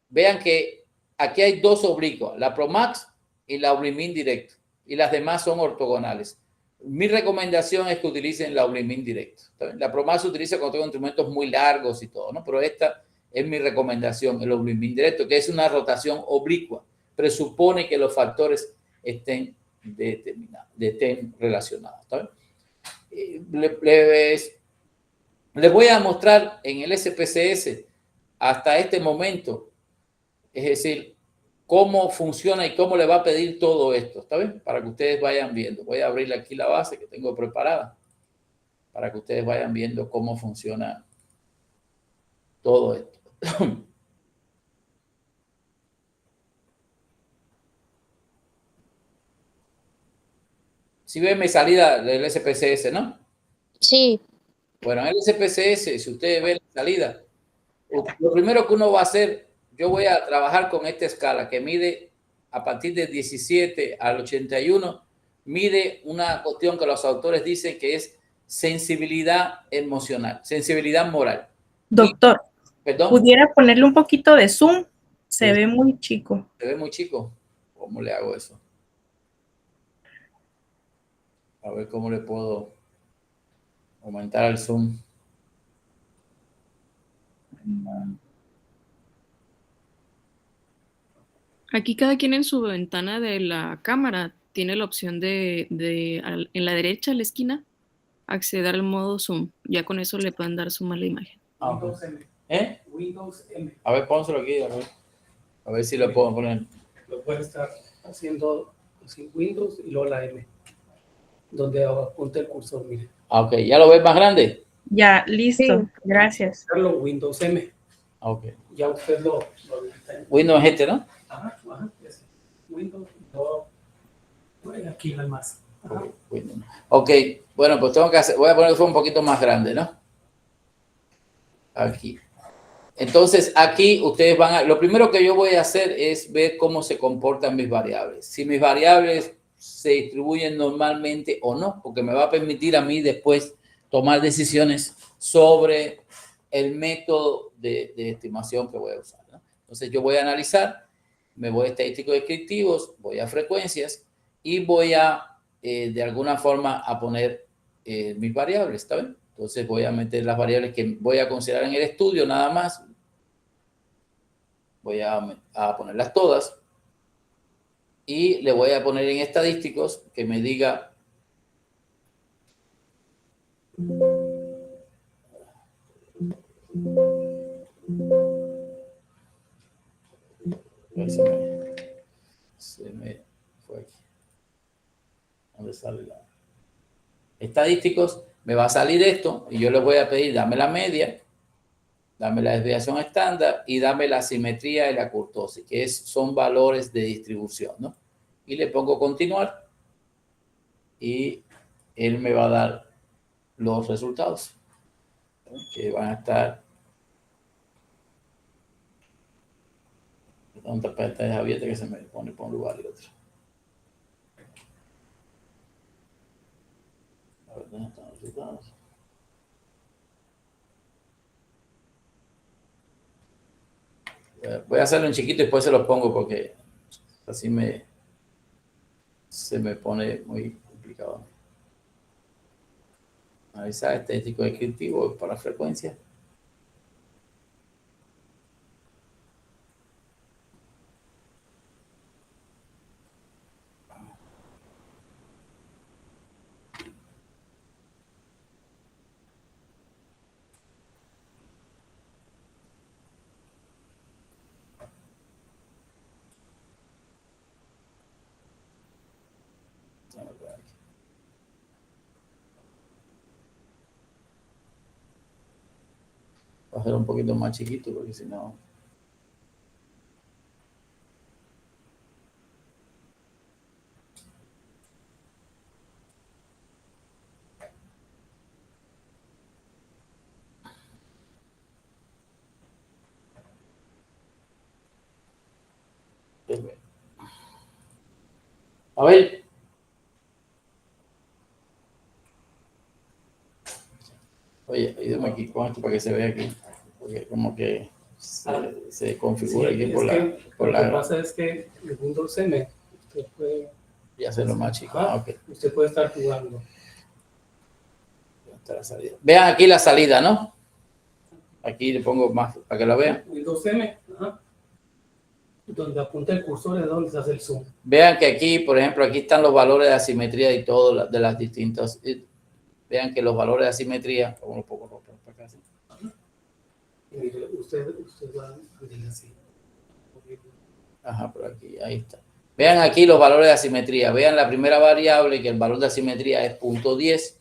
Vean que aquí hay 2 oblicuas, la Promax y la Oblimin directo, y las demás son ortogonales. Mi recomendación es que utilicen la Oblimin directo. La Promax se utiliza cuando tengo instrumentos muy largos y todo, ¿no? Pero esta es mi recomendación, el Oblimin directo, que es una rotación oblicua. Presupone que los factores estén relacionados, ¿está bien? Les voy a mostrar en el SPSS hasta este momento, es decir, cómo funciona y cómo le va a pedir todo esto, ¿está bien? Para que ustedes vayan viendo. Voy a abrirle aquí la base que tengo preparada para que ustedes vayan viendo cómo funciona todo esto. Si ven mi salida del SPSS, ¿no? Sí. Bueno, en el SPSS, si ustedes ven la salida, lo primero que uno va a hacer, yo voy a trabajar con esta escala que mide a partir de 17 al 81, mide una cuestión que los autores dicen que es sensibilidad emocional, sensibilidad moral. Doctor, ¿Perdón? ¿pudiera ponerle un poquito de zoom? Se ve muy chico. ¿Se ve muy chico? ¿Cómo le hago eso? A ver cómo le puedo aumentar el zoom. Aquí cada quien en su ventana de la cámara tiene la opción en la derecha, a la esquina, acceder al modo zoom. Ya con eso le pueden dar zoom a la imagen. Windows M. ¿Eh? Windows M. A ver, pónselo aquí. A ver si lo puedo poner. Lo puedes estar haciendo así, Windows y luego la M. Donde apunta el cursor, mire. Ok, ¿ya lo ves más grande? Ya, listo. Sí. Gracias. Windows M. Ok. Ya usted lo Windows es este, ¿no? Ajá, ese. Windows, no. Aquí no hay más. Ajá. Ok, bueno, pues voy a poner un poquito más grande, ¿no? Aquí. Entonces, aquí ustedes van a... Lo primero que yo voy a hacer es ver cómo se comportan mis variables. Si mis variables se distribuyen normalmente o no, porque me va a permitir a mí después tomar decisiones sobre el método de estimación que voy a usar, ¿no? Entonces, yo voy a analizar, me voy a estadísticos descriptivos, voy a frecuencias y voy a, de alguna forma, a poner mis variables, ¿está bien? Entonces, voy a meter las variables que voy a considerar en el estudio nada más. Voy a ponerlas todas y le voy a poner en estadísticos que me diga se me fue aquí. ¿Dónde sale la? Estadísticos, me va a salir esto y yo les voy a pedir, dame la media, dame la desviación estándar y dame la simetría y la kurtosis, que son valores de distribución, ¿no? Y le pongo continuar y él me va a dar los resultados, ¿no? Que van a estar tantas pantallas abiertas que se me pone por un lugar y otro. A ver, ¿dónde están los resultados? Voy a hacerlo en chiquito y después se los pongo porque así se me pone muy complicado. Analizar estadístico descriptivo para frecuencia. Voy a hacer un poquito más chiquito porque si no... A ver. Oye, ayúdame aquí con esto para que se vea aquí. Porque como que se configura aquí por la... Lo que pasa es que el Windows M, usted puede... Y hacerlo más chico. Okay. Usted puede estar jugando. Está la salida. Vean aquí la salida, ¿no? Aquí le pongo más para que la vean. Windows M, donde apunta el cursor es donde se hace el zoom. Vean que aquí, por ejemplo, aquí están los valores de asimetría y todo de las distintas. Vean que los valores de asimetría, como un poco para acá, ¿sí? Usted va a decir así. Ajá, por aquí, ahí está. Vean aquí los valores de asimetría. Vean la primera variable, que el valor de asimetría es 0.10.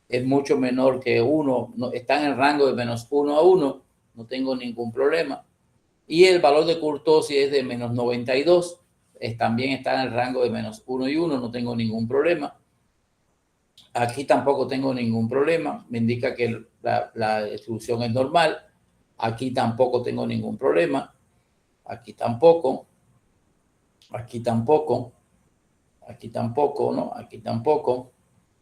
Es mucho menor que 1. No, está en el rango de menos 1 a 1. No tengo ningún problema. Y el valor de kurtosis es de menos 92. También está en el rango de menos 1 y 1. No tengo ningún problema. Aquí tampoco tengo ningún problema. Me indica que la distribución es normal. Aquí tampoco tengo ningún problema. Aquí tampoco. Aquí tampoco. Aquí tampoco, ¿no? Aquí tampoco.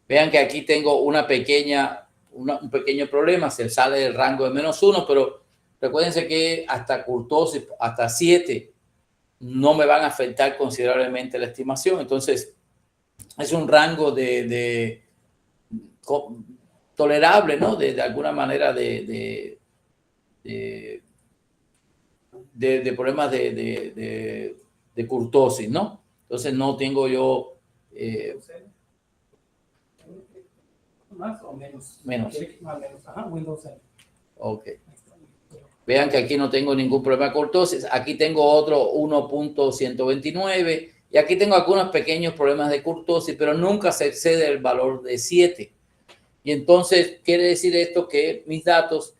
Vean que aquí tengo un pequeño problema. Se sale del rango de menos 1, pero recuérdense que hasta kurtosis, hasta 7, no me van a afectar considerablemente la estimación. Entonces, es un rango tolerable, ¿no? De alguna manera de problemas de kurtosis, ¿no? Entonces, no tengo yo... ¿Más o menos? Menos. Más o menos. Ajá, Windows M. Ok. Vean que aquí no tengo ningún problema de kurtosis. Aquí tengo otro 1.129 y aquí tengo algunos pequeños problemas de kurtosis, pero nunca se excede el valor de 7. Y entonces quiere decir esto que mis datos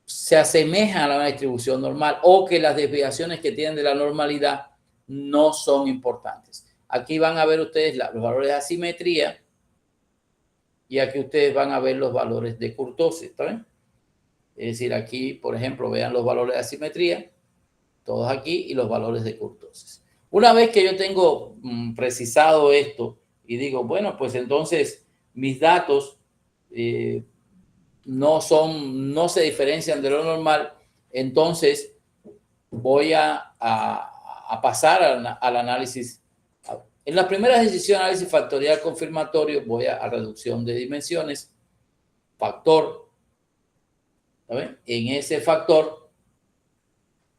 se asemejan a la distribución normal o que las desviaciones que tienen de la normalidad no son importantes. Aquí van a ver ustedes los valores de asimetría y aquí ustedes van a ver los valores de kurtosis, ¿está bien? Es decir, aquí, por ejemplo, vean los valores de asimetría, todos aquí, y los valores de kurtosis. Una vez que yo tengo precisado esto y digo, bueno, pues entonces mis datos no se diferencian de lo normal, entonces voy a pasar al análisis. En las primeras decisiones, análisis factorial confirmatorio, voy a reducción de dimensiones, factor. ¿Saben? En ese factor,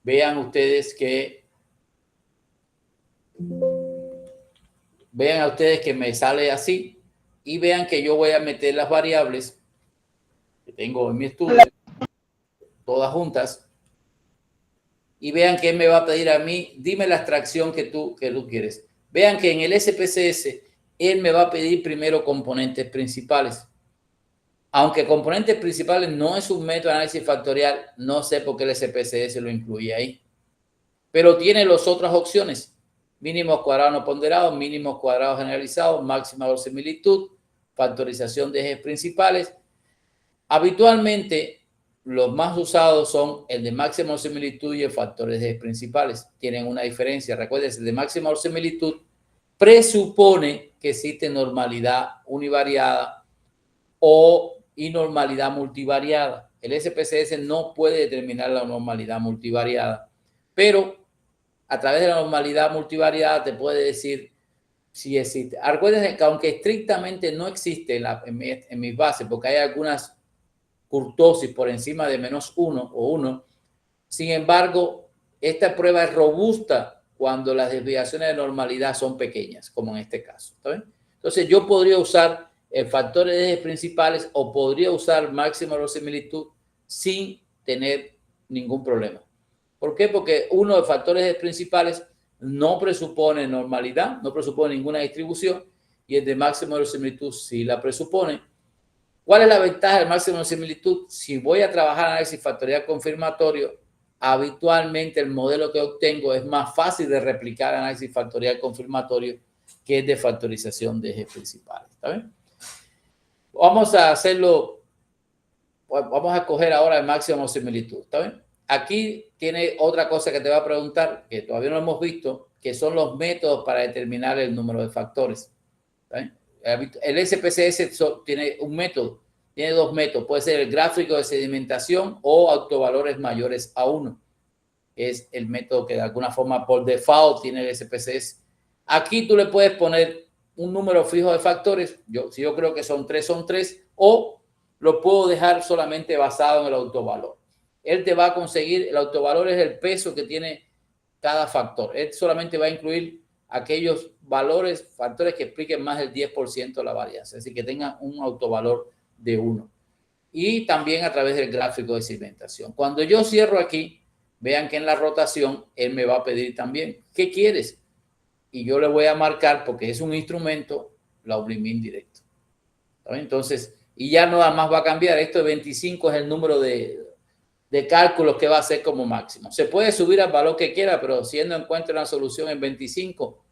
vean ustedes que me sale así y vean que yo voy a meter las variables que tengo en mi estudio, todas juntas, y vean que me va a pedir a mí, dime la extracción que tú quieres. Vean que en el SPSS, él me va a pedir primero componentes principales. Aunque componentes principales no es un método de análisis factorial, no sé por qué el SPSS lo incluye ahí. Pero tiene las otras opciones. Mínimos cuadrados no ponderados, mínimos cuadrados generalizados, máxima verosimilitud, factorización de ejes principales. Habitualmente, los más usados son el de máxima verosimilitud y el factores de ejes principales. Tienen una diferencia. Recuerden, el de máxima verosimilitud presupone que existe normalidad univariada o normalidad multivariada. El SPSS no puede determinar la normalidad multivariada, pero a través de la normalidad multivariada te puede decir si existe. Acuérdense que aunque estrictamente no existe en mis bases, porque hay algunas kurtosis por encima de -1 o 1, sin embargo, esta prueba es robusta cuando las desviaciones de normalidad son pequeñas, como en este caso. ¿Está bien? Entonces, yo podría usar factores de ejes principales o podría usar máxima verosimilitud sin tener ningún problema. ¿Por qué? Porque uno de los factores de ejes principales no presupone normalidad, no presupone ninguna distribución, y el de máxima verosimilitud sí la presupone. ¿Cuál es la ventaja del máxima verosimilitud? Si voy a trabajar análisis factorial confirmatorio, habitualmente el modelo que obtengo es más fácil de replicar análisis factorial confirmatorio que es de factorización de ejes principales. ¿Está bien? Vamos a hacerlo, vamos a coger ahora el máximo verosimilitud. ¿Está bien? Aquí tiene otra cosa que te va a preguntar, que todavía no hemos visto, que son los métodos para determinar el número de factores. ¿Está bien? El SPSS tiene un método, tiene dos métodos. Puede ser el gráfico de sedimentación o autovalores mayores a 1. Es el método que de alguna forma por default tiene el SPSS. Aquí tú le puedes poner un número fijo de factores. Si yo creo que son 3, o lo puedo dejar solamente basado en el autovalor. Él te va a conseguir, el autovalor es el peso que tiene cada factor. Él solamente va a incluir aquellos factores que expliquen más del 10% de la varianza, es decir, que tengan un autovalor de 1. Y también a través del gráfico de segmentación. Cuando yo cierro aquí, vean que en la rotación, él me va a pedir también, ¿qué quieres? Y yo le voy a marcar, porque es un instrumento, la oblimin directo. Entonces, y ya nada más va a cambiar. Esto de 25 es el número de cálculos que va a hacer como máximo. Se puede subir al valor que quiera, pero si él no encuentra una solución en 25,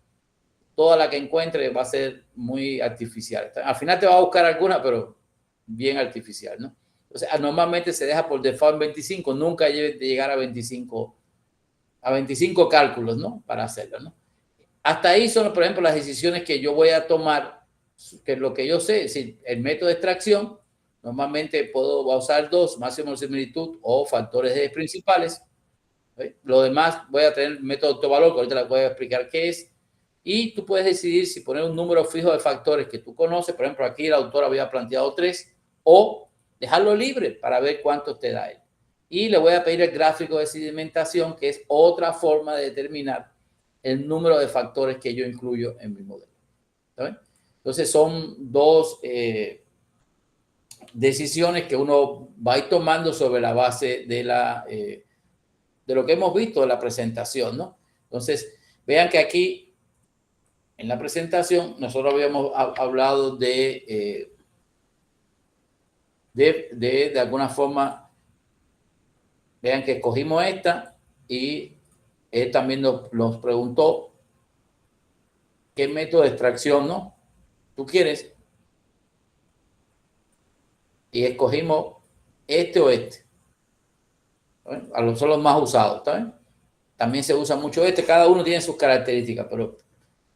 toda la que encuentre va a ser muy artificial. Al final te va a buscar alguna, pero bien artificial, ¿no? Entonces, normalmente se deja por default 25, nunca llegar a 25 cálculos, ¿no? Para hacerlo, ¿no? Hasta ahí son, por ejemplo, las decisiones que yo voy a tomar, que es lo que yo sé, es decir, el método de extracción. Normalmente voy a usar 2, máxima verosimilitud o factores de ejes principales. ¿Sí? Lo demás voy a tener método de autovalor, que ahorita les voy a explicar qué es. Y tú puedes decidir si poner un número fijo de factores que tú conoces. Por ejemplo, aquí el autor había planteado 3, o dejarlo libre para ver cuánto te da él. Y le voy a pedir el gráfico de sedimentación, que es otra forma de determinar el número de factores que yo incluyo en mi modelo. ¿Está? Entonces son dos decisiones que uno va a ir tomando sobre la base de lo que hemos visto en la presentación, ¿no? Entonces, vean que aquí en la presentación nosotros habíamos hablado de alguna forma, vean que escogimos esta y él también nos preguntó qué método de extracción, ¿no? ¿Tú quieres? Y escogimos este o este. Son los más usados, ¿está bien? También se usa mucho cada uno tiene sus características, pero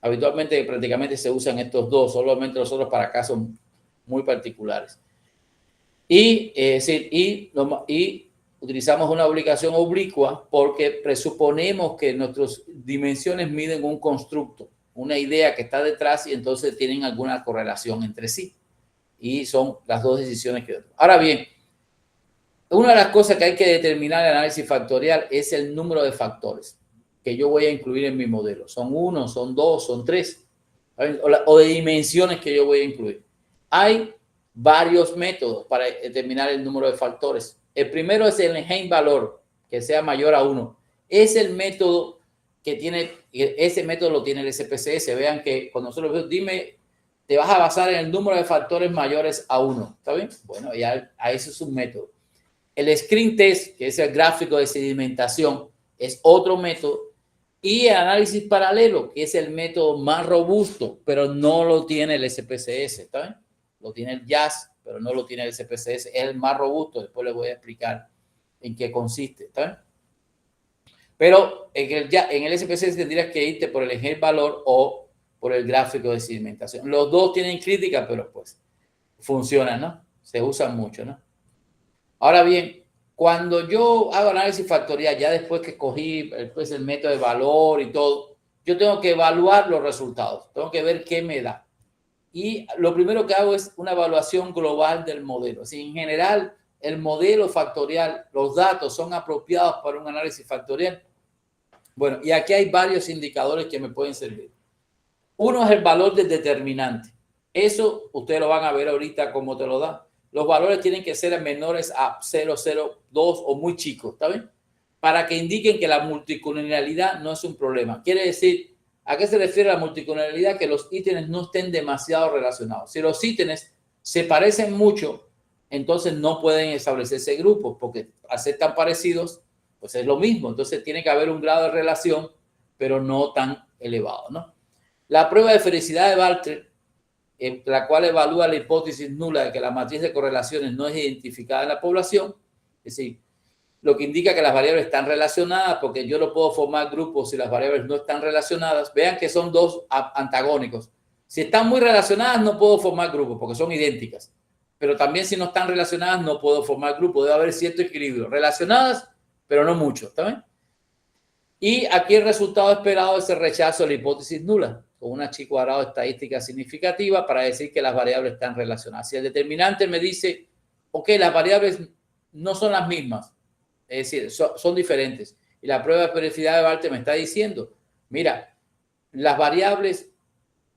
habitualmente prácticamente se usan estos dos, solamente los otros para casos muy particulares. Y utilizamos una obligación oblicua porque presuponemos que nuestras dimensiones miden un constructo, una idea que está detrás y entonces tienen alguna correlación entre sí. Y son las dos decisiones que... Ahora bien, una de las cosas que hay que determinar en el análisis factorial es el número de factores que yo voy a incluir en mi modelo. Son 1, son 2, son 3, o de dimensiones que yo voy a incluir. Hay varios métodos para determinar el número de factores. El primero es el eigenvalor, que sea mayor a 1. Es el método que tiene, ese método lo tiene el SPSS. Vean que cuando nosotros vemos, dime, te vas a basar en el número de factores mayores a 1. ¿Está bien? Bueno, ya ese es un método. El screen test, que es el gráfico de sedimentación, es otro método. Y el análisis paralelo, que es el método más robusto, pero no lo tiene el SPSS. ¿Está bien? Lo tiene el JAS, pero no lo tiene el SPSS. Es el más robusto. Después les voy a explicar en qué consiste. ¿Está bien? Pero en el SPSS tendrías que irte por el eigenvalor o por el gráfico de sedimentación. Los dos tienen crítica, pero pues funcionan, ¿no? Se usan mucho, ¿no? Ahora bien, cuando yo hago análisis factorial, ya después que escogí pues, el método de valor y todo, yo tengo que evaluar los resultados. Tengo que ver qué me da. Y lo primero que hago es una evaluación global del modelo. Si en general el modelo factorial, los datos son apropiados para un análisis factorial. Bueno, y aquí hay varios indicadores que me pueden servir. Uno es el valor del determinante. Eso ustedes lo van a ver ahorita cómo te lo da. Los valores tienen que ser menores a 0,02 o muy chicos, ¿está bien? Para que indiquen que la multicolonialidad no es un problema. Quiere decir, ¿a qué se refiere la multicolonialidad? Que los ítems no estén demasiado relacionados. Si los ítems se parecen mucho, entonces no pueden establecerse grupos, porque al ser tan parecidos, pues es lo mismo. Entonces tiene que haber un grado de relación, pero no tan elevado, ¿no? La prueba de felicidad de Walter, en la cual evalúa la hipótesis nula de que la matriz de correlaciones no es identificada en la población, es decir, lo que indica que las variables están relacionadas, porque yo no puedo formar grupos si las variables no están relacionadas. Vean que son dos antagónicos. Si están muy relacionadas, no puedo formar grupos, porque son idénticas. Pero también si no están relacionadas, no puedo formar grupos. Debe haber cierto equilibrio. Relacionadas, pero no mucho. ¿Está bien? Y aquí el resultado esperado es el rechazo de la hipótesis nula, con una chi cuadrado estadística significativa para decir que las variables están relacionadas. Si el determinante me dice, ok, las variables no son las mismas, es decir, son diferentes, y la prueba de felicidad de Walter me está diciendo, mira, las variables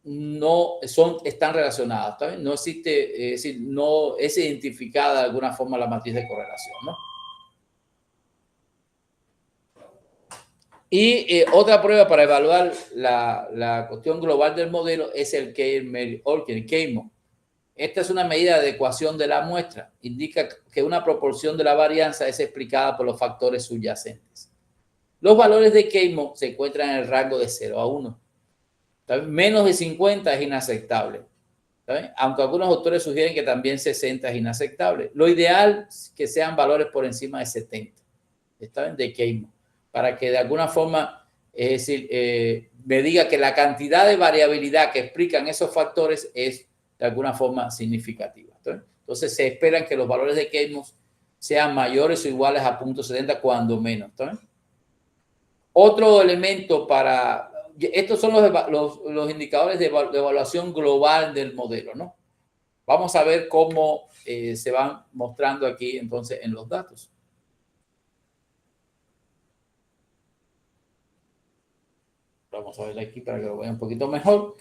no están relacionadas, ¿está bien? No existe, es decir, no es identificada de alguna forma la matriz de correlación, ¿no? Y otra prueba para evaluar la cuestión global del modelo es el KMO. Esta es una medida de adecuación de la muestra. Indica que una proporción de la varianza es explicada por los factores subyacentes. Los valores de KMO se encuentran en el rango de 0 a 1. Menos de 50 es inaceptable. Aunque algunos autores sugieren que también 60 es inaceptable. Lo ideal es que sean valores por encima de 70. ¿Está bien? De KMO. Para que de alguna forma, es decir, me diga que la cantidad de variabilidad que explican esos factores es de alguna forma significativa. Entonces se esperan que los valores de KMO sean mayores o iguales a 0.70 cuando menos. Otro elemento para... Estos son los indicadores de evaluación global del modelo, ¿no? Vamos a ver cómo se van mostrando aquí entonces en los datos. Vamos a ver aquí para que lo vean un poquito mejor.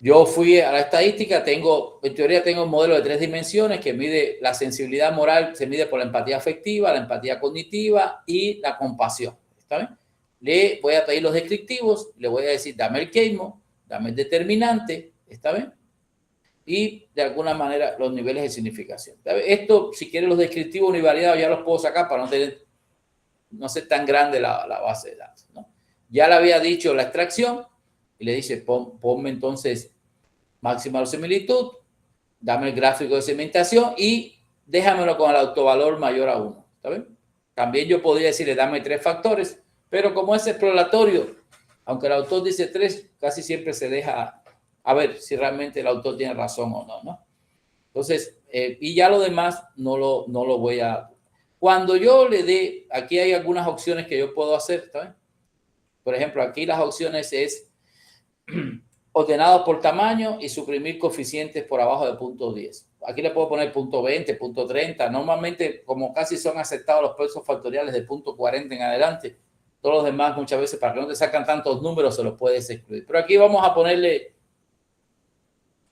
Yo fui a la estadística, en teoría tengo un modelo de 3 dimensiones que mide la sensibilidad moral, se mide por la empatía afectiva, la empatía cognitiva y la compasión. ¿Está bien? Le voy a pedir los descriptivos, le voy a decir, dame el KMO, dame el determinante, ¿está bien? Y de alguna manera los niveles de significación. Esto, si quieren los descriptivos univalidados, ya los puedo sacar para no ser tan grande la base de datos, ¿no? Ya le había dicho la extracción y le dice, ponme entonces máxima similitud, dame el gráfico de segmentación y déjamelo con el autovalor mayor a 1. ¿Está bien? También yo podría decirle, dame 3 factores, pero como es exploratorio, aunque el autor dice 3, casi siempre se deja a ver si realmente el autor tiene razón o no, ¿no? Entonces, y ya lo demás no lo voy a... Cuando yo le dé, aquí hay algunas opciones que yo puedo hacer, ¿sabes? Por ejemplo, aquí las opciones es ordenados por tamaño y suprimir coeficientes por abajo de punto 10. Aquí le puedo poner punto 20, punto 30. Normalmente, como casi son aceptados los pesos factoriales de punto 40 en adelante, todos los demás muchas veces para que no te sacan tantos números se los puedes excluir. Pero aquí vamos a ponerle,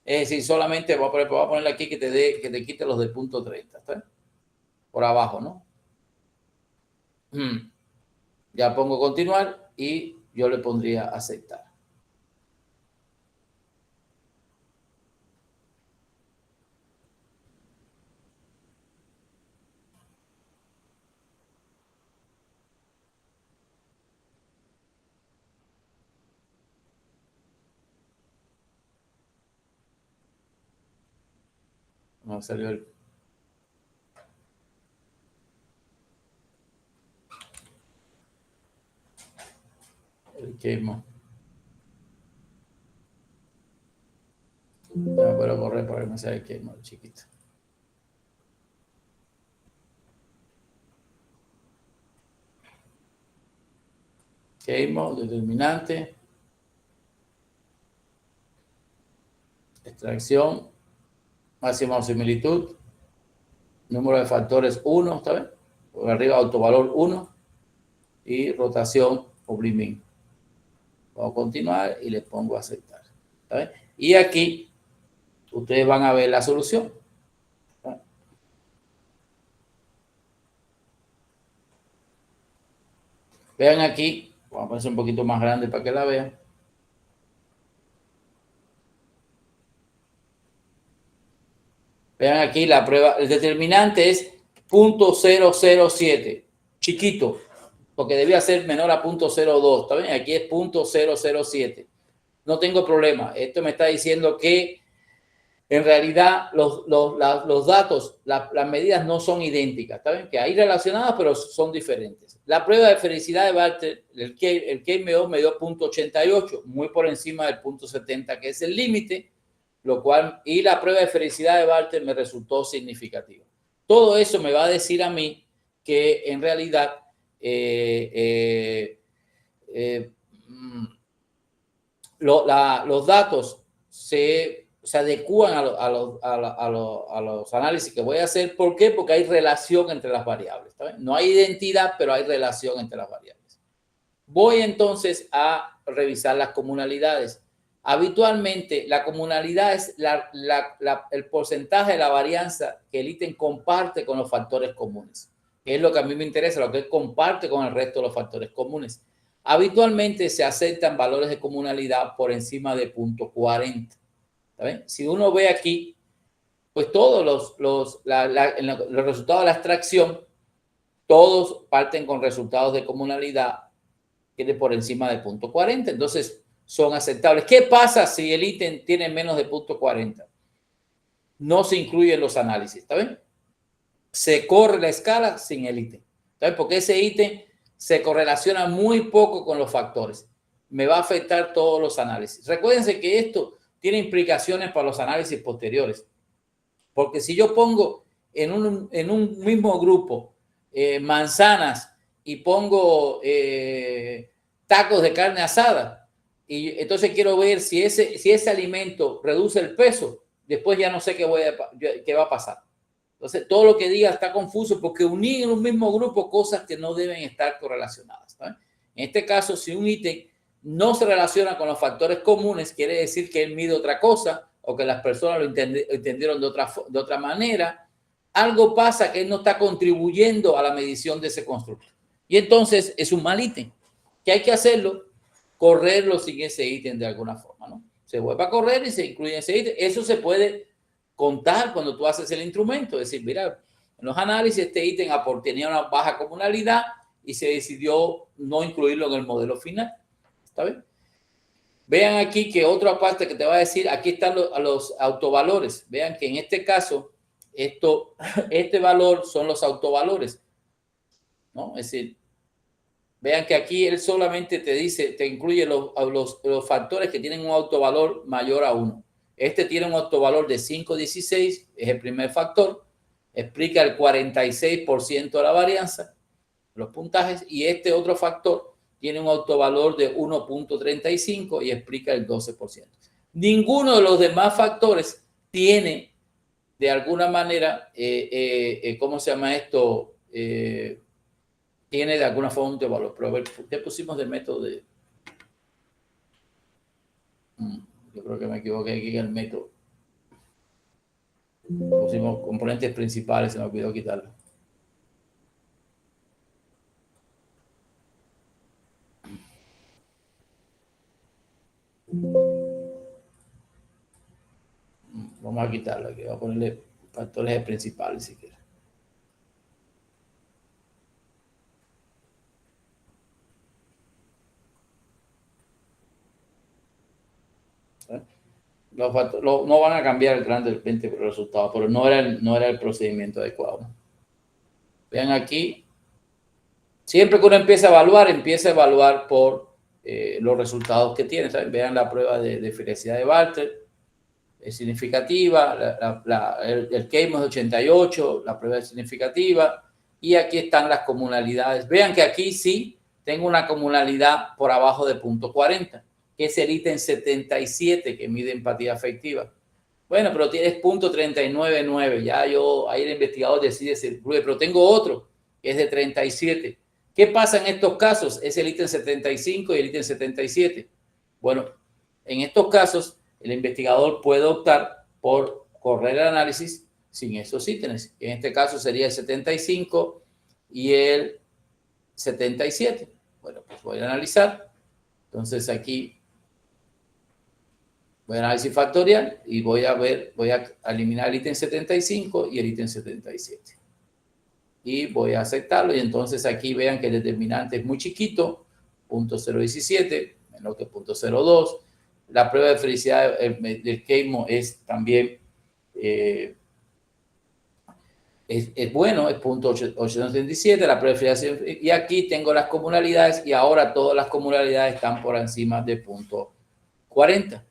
es decir, solamente voy a ponerle aquí que te quite los de punto 30. ¿Está bien? Por abajo, ¿no? Ya pongo continuar y yo le pondría aceptar. No salió el... quemo. Ya puedo correr para que no sea el quemo, chiquito. Quemo, determinante. Extracción. Máxima similitud. Número de factores 1, ¿está bien? Por arriba autovalor 1. Y rotación oblimin. Vamos a continuar y le pongo a aceptar. ¿Está bien? Y aquí ustedes van a ver la solución. Vean aquí, vamos a poner un poquito más grande para que la vean. Vean aquí la prueba, el determinante es 0.007, chiquito, porque debía ser menor a 0.02, ¿está bien? Aquí es 0.007. No tengo problema, esto me está diciendo que en realidad los datos, las medidas no son idénticas, ¿está bien? Que hay relacionadas, pero son diferentes. La prueba de felicidad de Barter, el KMO me dio 0.88, muy por encima del 0.70, que es el límite, lo cual, y la prueba de felicidad de Barter me resultó significativa. Todo eso me va a decir a mí que en realidad los datos se adecúan a los análisis que voy a hacer. ¿Por qué? Porque hay relación entre las variables. ¿Está bien? No hay identidad, pero hay relación entre las variables. Voy entonces a revisar las comunalidades. Habitualmente, la comunalidad es el porcentaje de la varianza que el ítem comparte con los factores comunes. Que es lo que a mí me interesa, lo que comparte con el resto de los factores comunes. Habitualmente se aceptan valores de comunalidad por encima de 0.40. ¿Está bien? Si uno ve aquí, pues todos los resultados de la extracción, todos parten con resultados de comunalidad que es por encima de 0.40. Entonces, son aceptables. ¿Qué pasa si el ítem tiene menos de 0.40? No se incluyen los análisis, ¿está bien? Se corre la escala sin el ítem, ¿está bien? Porque ese ítem se correlaciona muy poco con los factores. Me va a afectar todos los análisis. Recuérdense que esto tiene implicaciones para los análisis posteriores. Porque si yo pongo en un mismo grupo manzanas y pongo tacos de carne asada, y entonces quiero ver si ese alimento reduce el peso, después ya no sé qué va a pasar. Entonces, todo lo que diga está confuso porque uní en un mismo grupo cosas que no deben estar correlacionadas, ¿no? En este caso, si un ítem no se relaciona con los factores comunes, quiere decir que él mide otra cosa o que las personas lo entendieron de otra manera. Algo pasa que él no está contribuyendo a la medición de ese constructo. Y entonces es un mal ítem. ¿Qué hay que hacerlo? Correrlo sin ese ítem de alguna forma, ¿no? Se vuelve a correr y se incluye ese ítem. Eso se puede contar cuando tú haces el instrumento. Es decir, mira, en los análisis este ítem tenía una baja comunalidad y se decidió no incluirlo en el modelo final. ¿Está bien? Vean aquí que otra parte que te va a decir, aquí están los autovalores. Vean que en este caso, este valor son los autovalores. ¿no? Es decir, vean que aquí él solamente te dice, te incluye los factores que tienen un autovalor mayor a 1. Este tiene un autovalor de 5,16, es el primer factor, explica el 46% de la varianza, los puntajes, y este otro factor tiene un autovalor de 1,35 y explica el 12%. Ninguno de los demás factores tiene, de alguna manera, ¿cómo se llama esto? Tiene de alguna forma un valor. Pero a ver, ¿qué pusimos del método de...? Yo creo que me equivoqué aquí en el método. Pusimos componentes principales, se me olvidó quitarlo. Vamos a quitarlo aquí. Voy a ponerle factores principales si quieres. No van a cambiar el gran de repente el resultado, pero no era el procedimiento adecuado. Vean aquí, siempre que uno empieza a evaluar por los resultados que tiene. ¿Saben? Vean la prueba de felicidad de Bartlett, es significativa, el Keimo es 88, la prueba es significativa, y aquí están las comunalidades. Vean que aquí sí tengo una comunalidad por abajo de 0.40. que es el ítem 77 que mide empatía afectiva. Bueno, pero tienes 0.399, ya ahí el investigador decide si incluye, pero tengo otro que es de 37. ¿Qué pasa en estos casos? Es el ítem 75 y el ítem 77. Bueno, en estos casos el investigador puede optar por correr el análisis sin esos ítems. En este caso sería el 75 y el 77. Bueno, pues voy a analizar. Entonces aquí voy a análisis factorial y voy a eliminar el ítem 75 y el ítem 77. Y voy a aceptarlo. Y entonces aquí vean que el determinante es muy chiquito, 0.017, menor que 0.02. La prueba de felicidad del Keimo es también es bueno, es 0.877, la prueba de felicidad. Y aquí tengo las comunalidades y ahora todas las comunalidades están por encima de 0.40.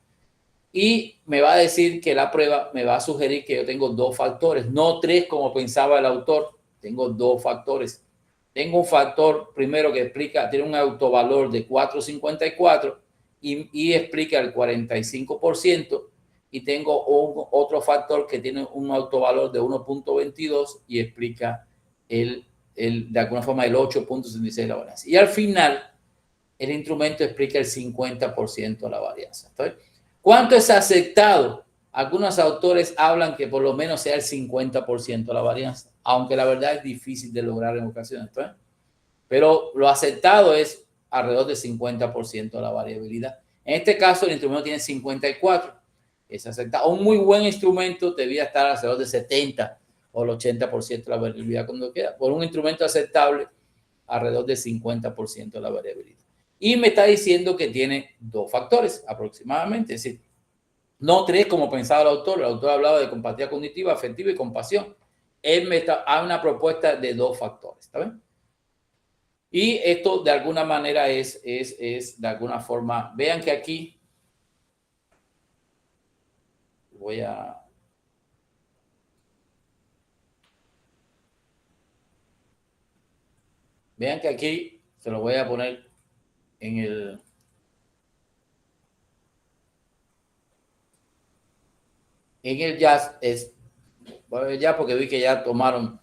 Y me va a decir que la prueba me va a sugerir que yo tengo dos factores, no tres como pensaba el autor. Tengo dos factores. Tengo un factor primero que tiene un autovalor de 4,54 y explica el 45%. Y tengo otro factor que tiene un autovalor de 1,22 y explica de alguna forma el 8,66 de la varianza. Y al final, el instrumento explica el 50% de la varianza. ¿Está? ¿Cuánto es aceptado? Algunos autores hablan que por lo menos sea el 50% de la varianza, aunque la verdad es difícil de lograr en ocasiones. ¿Está? Pero lo aceptado es alrededor del 50% de la variabilidad. En este caso, el instrumento tiene 54%. Es aceptado. Un muy buen instrumento debía estar alrededor de 70 o el 80% de la variabilidad cuando queda. Por un instrumento aceptable, alrededor del 50% de la variabilidad. Y me está diciendo que tiene dos factores aproximadamente, es decir, no tres como pensaba el autor. El autor hablaba de compatibilidad cognitiva, afectiva y compasión. Él me está a una propuesta de dos factores, ¿está bien? Y esto de alguna manera es de alguna forma, vean que aquí vean que aquí se lo voy a poner en el jazz. Voy a ver ya porque vi que ya tomaron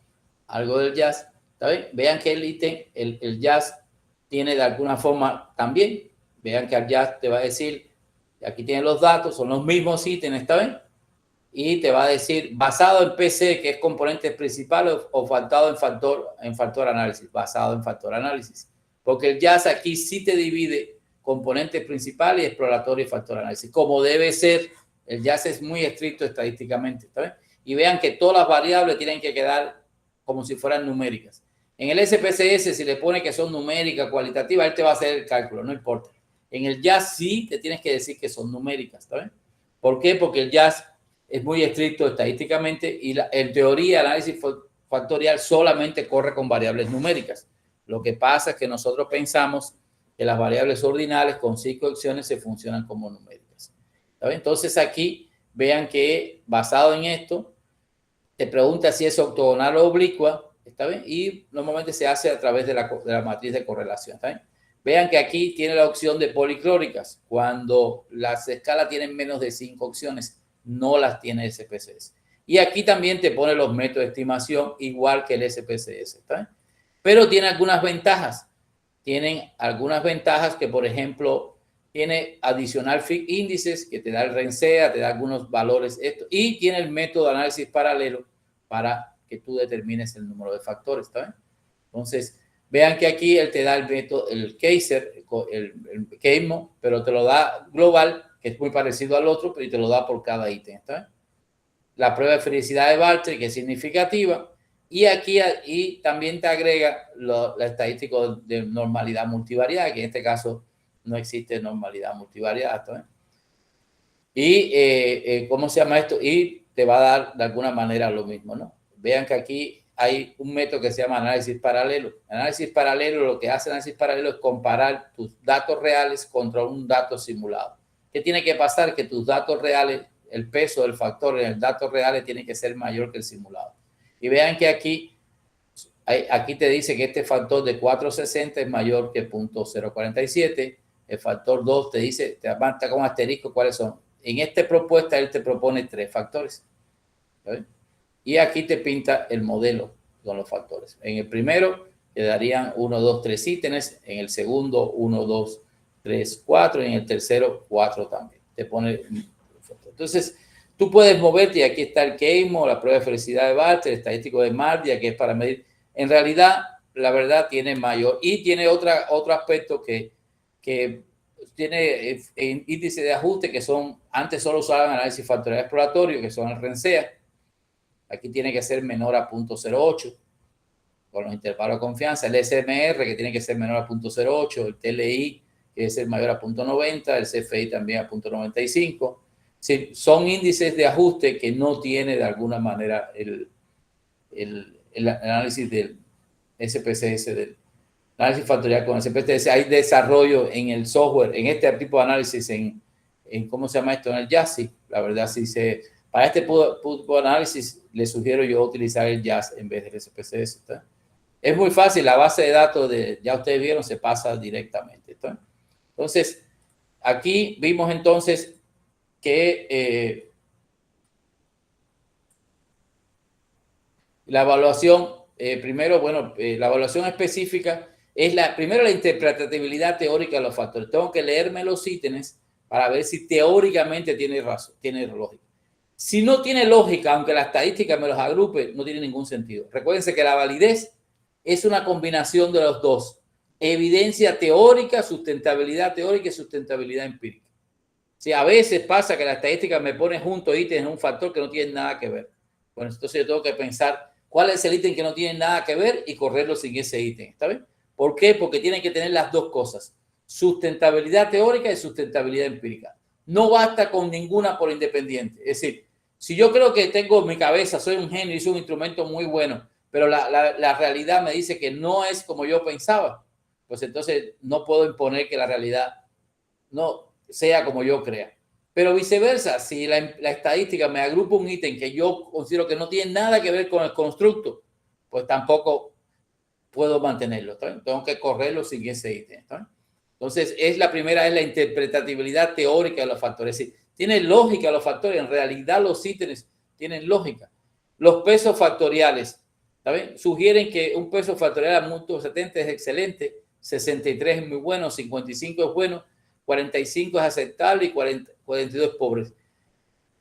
algo del jazz. ¿Está bien? Vean que el ítem, el jazz tiene de alguna forma también. Vean que el jazz te va a decir, aquí tienen los datos, son los mismos ítems, ¿está bien? Y te va a decir, basado en PC, que es componentes principales, o faltado en factor análisis, basado en factor análisis. Porque el jazz aquí sí te divide componentes principales y exploratorio y factor análisis. Como debe ser, el jazz es muy estricto estadísticamente, ¿está bien? Y vean que todas las variables tienen que quedar como si fueran numéricas. En el SPSS, si le pone que son numéricas, cualitativas, él te va a hacer el cálculo, no importa. En el jazz sí te tienes que decir que son numéricas, ¿está bien? ¿Por qué? Porque el jazz es muy estricto estadísticamente y en teoría el análisis factorial solamente corre con variables numéricas. Lo que pasa es que nosotros pensamos que las variables ordinales con 5 opciones se funcionan como numéricas. ¿Está bien? Entonces aquí vean que basado en esto, te pregunta si es octogonal o oblicua, ¿está bien? Y normalmente se hace a través de la matriz de correlación, ¿está bien? Vean que aquí tiene la opción de policlóricas. Cuando las escalas tienen menos de 5 opciones, no las tiene SPSS. Y aquí también te pone los métodos de estimación, igual que el SPSS, ¿está bien? Pero tiene algunas ventajas. Tienen algunas ventajas que, por ejemplo, tiene adicional índices que te da el RENSEA, te da algunos valores, y tiene el método de análisis paralelo para que tú determines el número de factores, ¿está bien? Entonces, vean que aquí él te da el método, el Kaiser, el KEIMO, pero te lo da global, que es muy parecido al otro, pero te lo da por cada ítem, ¿está bien? La prueba de felicidad de Bartlett, que es significativa, y aquí y también te agrega la estadística de normalidad multivariada, que en este caso no existe normalidad multivariada, ¿está bien? Y, ¿cómo se llama esto? Y te va a dar de alguna manera lo mismo, ¿no? Vean que aquí hay un método que se llama análisis paralelo. Análisis paralelo, lo que hace análisis paralelo es comparar tus datos reales contra un dato simulado. ¿Qué tiene que pasar? Que tus datos reales, el peso del factor en el dato real tiene que ser mayor que el simulado. Y vean que aquí te dice que este factor de 460 es mayor que 0.047. El factor 2 te dice, te marca con asterisco cuáles son. En esta propuesta él te propone 3 factores. ¿Sí? Y aquí te pinta el modelo con los factores. En el primero te darían 1, 2, 3 ítems. En el segundo 1, 2, 3, 4. Y en el tercero 4 también. Te pone. Entonces, tú puedes moverte y aquí está el KEIMO, la prueba de felicidad de Bartlett, el estadístico de Mardia, que es para medir. En realidad, la verdad tiene mayor. Y tiene otro aspecto que tiene índice de ajuste que son, antes solo usaban análisis factorial exploratorio, que son el RENSEA. Aquí tiene que ser menor a 0.08 con los intervalos de confianza. El SMR, que tiene que ser menor a 0.08. El TLI, que debe ser mayor a 0.90. El CFI también a 0.95. Sí, son índices de ajuste que no tiene de alguna manera el análisis del SPSS, del análisis factorial con el SPSS. Hay desarrollo en el software, en este tipo de análisis, en ¿cómo se llama esto? En el YASI. La verdad, sí para este tipo de análisis, le sugiero yo utilizar el YAS en vez del SPSS. ¿Está? Es muy fácil, la base de datos, ya ustedes vieron, se pasa directamente. ¿Está? Entonces, aquí vimos entonces que la evaluación, primero, bueno, la evaluación específica es primero la interpretabilidad teórica de los factores. Tengo que leerme los ítems para ver si teóricamente tiene razón, tiene lógica. Si no tiene lógica, aunque la estadística me los agrupe, no tiene ningún sentido. Recuérdense que la validez es una combinación de los dos. Evidencia teórica, sustentabilidad teórica y sustentabilidad empírica. Si a veces pasa que la estadística me pone junto ítems en un factor que no tiene nada que ver. Bueno, entonces yo tengo que pensar cuál es el ítem que no tiene nada que ver y correrlo sin ese ítem. ¿Está bien? ¿Por qué? Porque tienen que tener las dos cosas. Sustentabilidad teórica y sustentabilidad empírica. No basta con ninguna por independiente. Es decir, si yo creo que tengo en mi cabeza, soy un genio y soy un instrumento muy bueno, pero la realidad me dice que no es como yo pensaba, pues entonces no puedo imponer que la realidad no sea como yo crea. Pero viceversa, si la estadística me agrupa un ítem que yo considero que no tiene nada que ver con el constructo, pues tampoco puedo mantenerlo. ¿Está bien? Tengo que correrlo sin ese ítem. ¿Está bien? Entonces, la primera es la interpretabilidad teórica de los factores. Es decir, tiene lógica los factores. En realidad, los ítems tienen lógica. Los pesos factoriales, ¿está bien? Sugieren que un peso factorial a punto 70 es excelente, 63 es muy bueno, 55 es bueno, 45 es aceptable y 42 es pobre.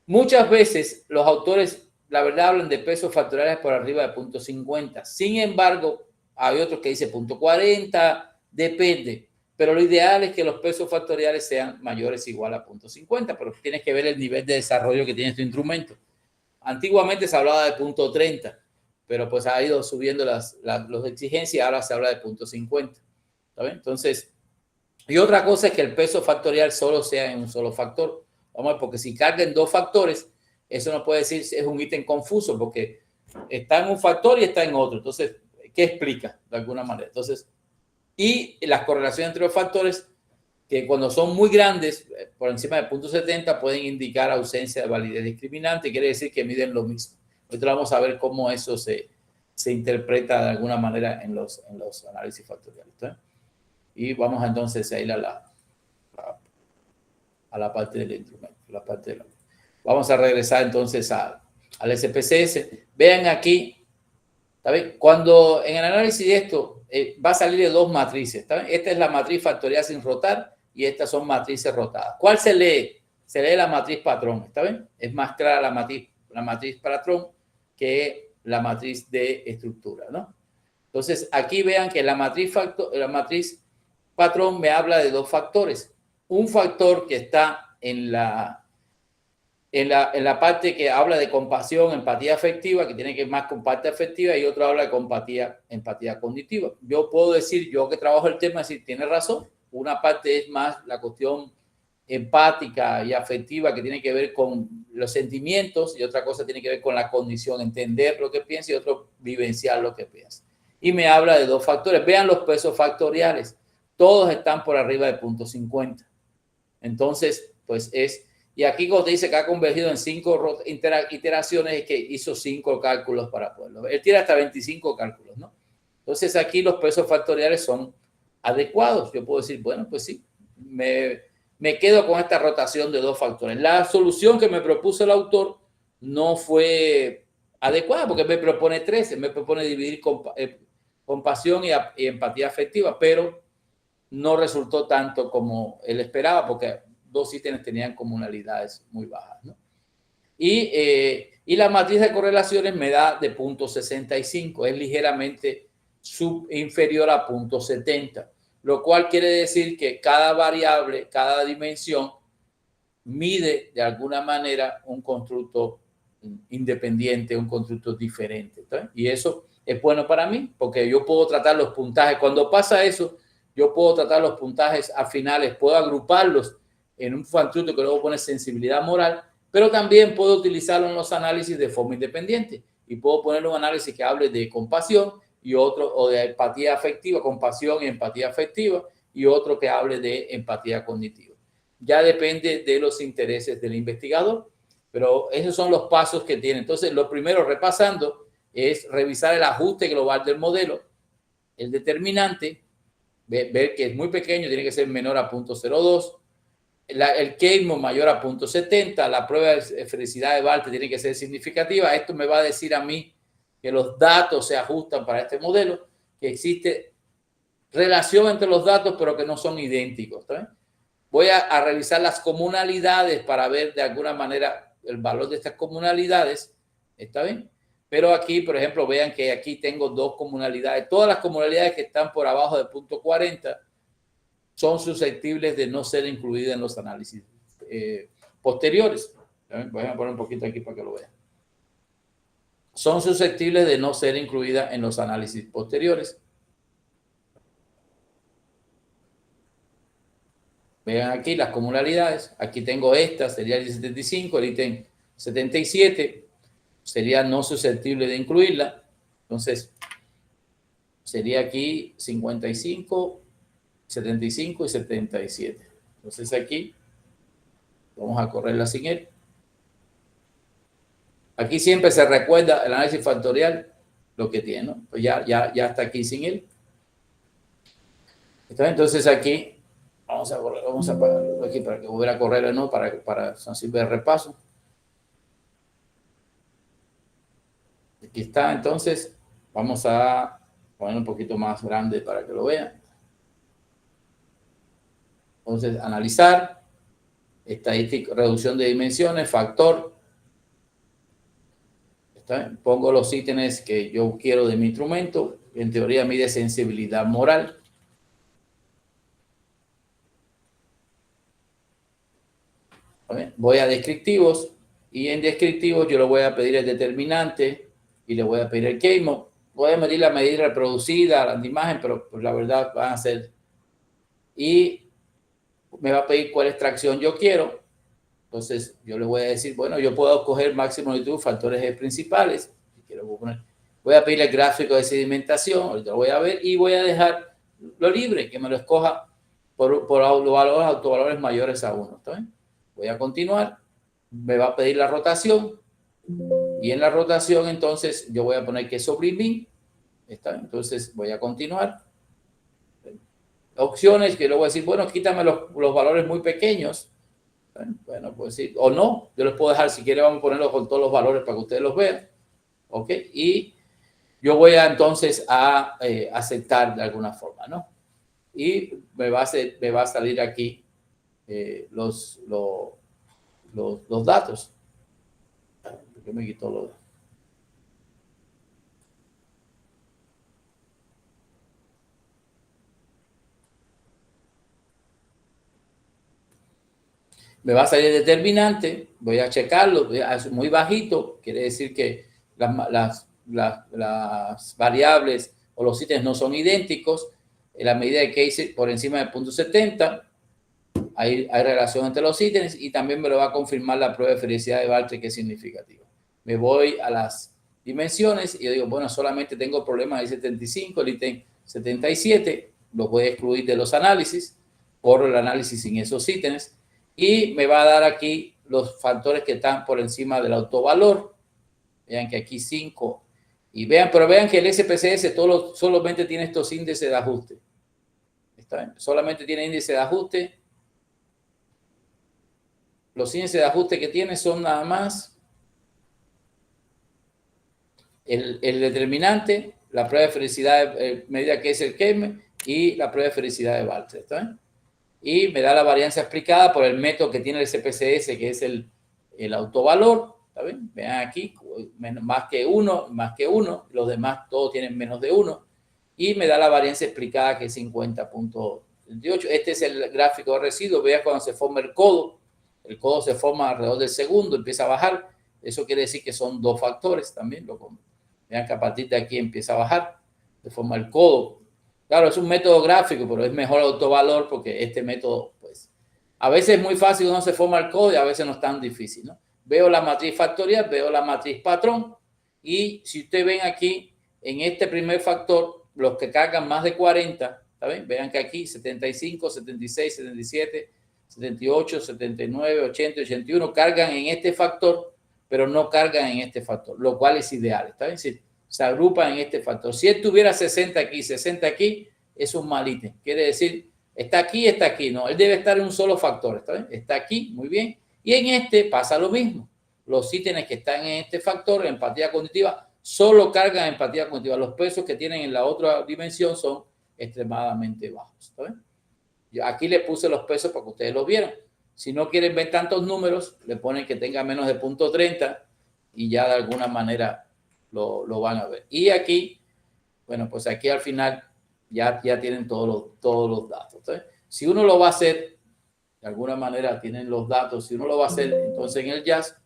Muchas veces los autores, la verdad, hablan de pesos factoriales por arriba de 0.50. Sin embargo, hay otros que dicen 0.40, depende. Pero lo ideal es que los pesos factoriales sean mayores o igual a 0.50, pero tienes que ver el nivel de desarrollo que tiene tu instrumento. Antiguamente se hablaba de 0.30, pero pues ha ido subiendo las exigencias y ahora se habla de 0.50. ¿Está bien? Entonces, y otra cosa es que el peso factorial solo sea en un solo factor. Vamos a ver, porque si carga en dos factores, eso no puede decir es un ítem confuso, porque está en un factor y está en otro. Entonces, ¿qué explica de alguna manera? Entonces, Y las correlaciones entre los factores, que cuando son muy grandes, por encima de 0.70, pueden indicar ausencia de validez discriminante, quiere decir que miden lo mismo. Ahorita vamos a ver cómo eso se interpreta de alguna manera en los análisis factoriales. Y vamos entonces a ir a la parte del instrumento. Vamos a regresar entonces al SPSS. Vean aquí, ¿está bien? Cuando en el análisis de esto va a salir de dos matrices. ¿Está bien? Esta es la matriz factorial sin rotar y estas son matrices rotadas. ¿Cuál se lee? Se lee la matriz patrón. ¿Está bien? Es más clara la matriz patrón que la matriz de estructura, ¿no? Entonces, aquí vean que la matriz patrón me habla de dos factores. Un factor que está en la parte que habla de compasión, empatía afectiva, que tiene que ver más con parte afectiva, y otro habla de empatía cognitiva. Yo puedo decir, yo que trabajo el tema, decir, tiene razón. Una parte es más la cuestión empática y afectiva, que tiene que ver con los sentimientos, y otra cosa tiene que ver con la cognición, entender lo que piensa, y otro vivenciar lo que piensa. Y me habla de dos factores. Vean los pesos factoriales. Todos están por arriba de 0.50. Entonces, pues y aquí cuando te dice que ha convergido en 5 iteraciones, es que hizo 5 cálculos para poderlo ver. Él tiene hasta 25 cálculos, ¿no? Entonces aquí los pesos factoriales son adecuados. Yo puedo decir, bueno, pues sí, me quedo con esta rotación de dos factores. La solución que me propuso el autor no fue adecuada, porque me propone 13, me propone dividir compasión y empatía afectiva, pero no resultó tanto como él esperaba, porque dos ítems tenían comunalidades muy bajas, ¿no? Y la matriz de correlaciones me da de 0.65, es ligeramente inferior a 0.70, lo cual quiere decir que cada variable, cada dimensión mide de alguna manera un constructo independiente, un constructo diferente, ¿tá? Y eso es bueno para mí, porque yo puedo tratar los puntajes. Cuando pasa eso, yo puedo tratar los puntajes a finales, puedo agruparlos en un constructo que luego pone sensibilidad moral, pero también puedo utilizarlo en los análisis de forma independiente y puedo poner un análisis que hable de compasión y otro, o de empatía afectiva, compasión y empatía afectiva, y otro que hable de empatía cognitiva. Ya depende de los intereses del investigador, pero esos son los pasos que tiene. Entonces, lo primero, repasando, es revisar el ajuste global del modelo, el determinante, ver que es muy pequeño, tiene que ser menor a 0.02, el K-mo mayor a 0.70, la prueba de felicidad de Bartle tiene que ser significativa. Esto me va a decir a mí que los datos se ajustan para este modelo, que existe relación entre los datos, pero que no son idénticos. ¿Está bien? Voy a revisar las comunalidades para ver de alguna manera el valor de estas comunalidades. ¿Está bien? Pero aquí, por ejemplo, vean que aquí tengo dos comunalidades. Todas las comunalidades que están por abajo de 0.40 son susceptibles de no ser incluidas en los análisis posteriores. Voy a poner un poquito aquí para que lo vean. Son susceptibles de no ser incluidas en los análisis posteriores. Vean aquí las comunalidades. Aquí tengo esta, sería el 75, el ítem 77. Sería no susceptible de incluirla. Entonces, sería aquí 55, 75 y 77. Entonces aquí vamos a correrla sin él. Aquí siempre se recuerda el análisis factorial lo que tiene, ¿no? Pues ya está aquí sin él. Entonces aquí vamos a apagarlo aquí para que volviera a correr, ¿no? Para sirve de repaso. Aquí está, entonces vamos a poner un poquito más grande para que lo vean. Entonces, analizar, estadística, reducción de dimensiones, factor. Pongo los ítems que yo quiero de mi instrumento. En teoría mide sensibilidad moral. Voy a descriptivos y en descriptivos yo le voy a pedir el determinante y le voy a pedir el K-mo. Voy a medir la medida reproducida, la imagen, pero pues la verdad van a ser... Y me va a pedir cuál extracción yo quiero. Entonces yo le voy a decir, bueno, yo puedo escoger máximo longitud, factores principales. Voy a pedir el gráfico de sedimentación, ahorita lo voy a ver, y voy a dejar lo libre, que me lo escoja por los valores, autovalores mayores a 1. ¿Está bien? Voy a continuar. Me va a pedir la rotación. Y en la rotación, entonces, yo voy a poner que es sublimín. ¿Está bien? Entonces, voy a continuar. Opciones que luego voy a decir, bueno, quítame los valores muy pequeños. Bueno, pues sí, o no. Yo les puedo dejar, si quieren, vamos a ponerlo con todos los valores para que ustedes los vean. ¿Ok? Y yo voy a entonces a aceptar de alguna forma, ¿no? Y me va a salir aquí los datos. ¿Por qué me quitó los? Me va a salir el determinante, voy a checarlo, es muy bajito, quiere decir que las variables o los ítems no son idénticos. En la medida de que hice por encima de 0.70, hay relación entre los ítems y también me lo va a confirmar la prueba de felicidad de Bartlett, que es significativa. Me voy a las dimensiones y yo digo, bueno, solamente tengo problemas de 75, el ítem 77, lo voy a excluir de los análisis, corro el análisis sin esos ítems. Y me va a dar aquí los factores que están por encima del autovalor. Vean que aquí 5. Y vean, pero vean que el SPSS solamente tiene estos índices de ajuste. ¿Está bien? Solamente tiene índice de ajuste. Los índices de ajuste que tiene son nada más el determinante, la prueba de felicidad medida que es el Keime y la prueba de felicidad de Bartlett. ¿Está bien? Y me da la varianza explicada por el método que tiene el SPSS, que es el autovalor. ¿Está bien? Vean aquí, más que 1, los demás todos tienen menos de 1. Y me da la varianza explicada, que es 50.28. Este es el gráfico de residuos. Vean cuando se forma el codo. El codo se forma alrededor del segundo, empieza a bajar. Eso quiere decir que son 2 factores también. Vean que a partir de aquí empieza a bajar. Se forma el codo. Claro, es un método gráfico, pero es mejor autovalor porque este método, pues, a veces es muy fácil cuando se forma el codo y a veces no es tan difícil, ¿no? Veo la matriz factorial, veo la matriz patrón y si ustedes ven aquí, en este primer factor, los que cargan más de 40, ¿está bien? Vean que aquí 75, 76, 77, 78, 79, 80, 81 cargan en este factor, pero no cargan en este factor, lo cual es ideal, ¿está bien? Se agrupa en este factor. Si él tuviera 60 aquí, 60 aquí, es un mal ítem. Quiere decir, está aquí. No, él debe estar en un solo factor. ¿Está bien? Está aquí, muy bien. Y en este pasa lo mismo. Los ítems que están en este factor, empatía cognitiva, solo cargan empatía cognitiva. Los pesos que tienen en la otra dimensión son extremadamente bajos. ¿Está bien? Yo aquí le puse los pesos para que ustedes los vieran. Si no quieren ver tantos números, le ponen que tenga menos de 0.30 y ya de alguna manera lo van a ver. Y aquí, bueno, pues aquí al final ya tienen todos los datos. Entonces, si uno lo va a hacer, de alguna manera tienen los datos. Si uno lo va a hacer, entonces en el JAS,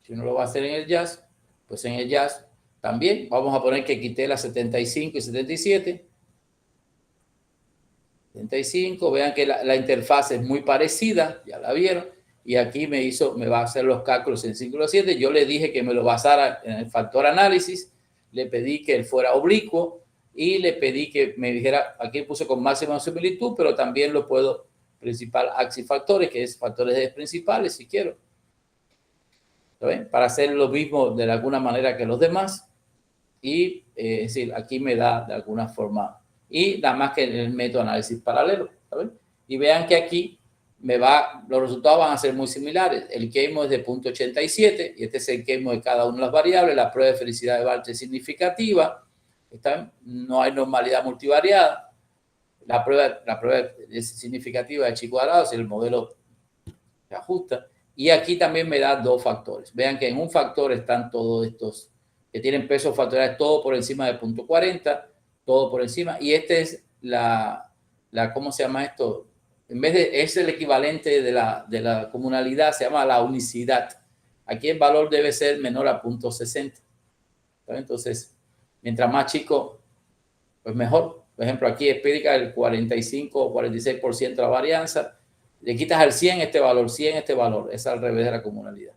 si uno lo va a hacer en el JAS, pues en el JAS también vamos a poner que quité las 75 y 77. 75, vean que la interfaz es muy parecida, ya la vieron, y aquí me va a hacer los cálculos en 5,7. Yo le dije que me lo basara en el factor análisis, le pedí que él fuera oblicuo y le pedí que me dijera, aquí puse con máxima similitud, pero también lo puedo principal axifactores, que es factores de principales si quiero. ¿Ven? Para hacer lo mismo de alguna manera que los demás. Y es decir, aquí me da de alguna forma, y nada más que en el método de análisis paralelo. ¿Saben? Y vean que aquí los resultados van a ser muy similares. El KEIMO es de 0.87 y este es el KEIMO de cada una de las variables. La prueba de felicidad de Bartlett es significativa. No hay normalidad multivariada. La prueba es significativa de chi cuadrado, si el modelo se ajusta. Y aquí también me da 2 factores. Vean que en un factor están todos estos que tienen pesos factoriales, todo por encima de 0.40, todo por encima. Y este es ¿cómo se llama esto? En vez de, es el equivalente de la comunalidad, se llama la unicidad. Aquí el valor debe ser menor a 0.60. Entonces, mientras más chico, pues mejor. Por ejemplo, aquí explica el 45 o 46% de la varianza. Le quitas al 100 este valor, 100 este valor. Es al revés de la comunalidad.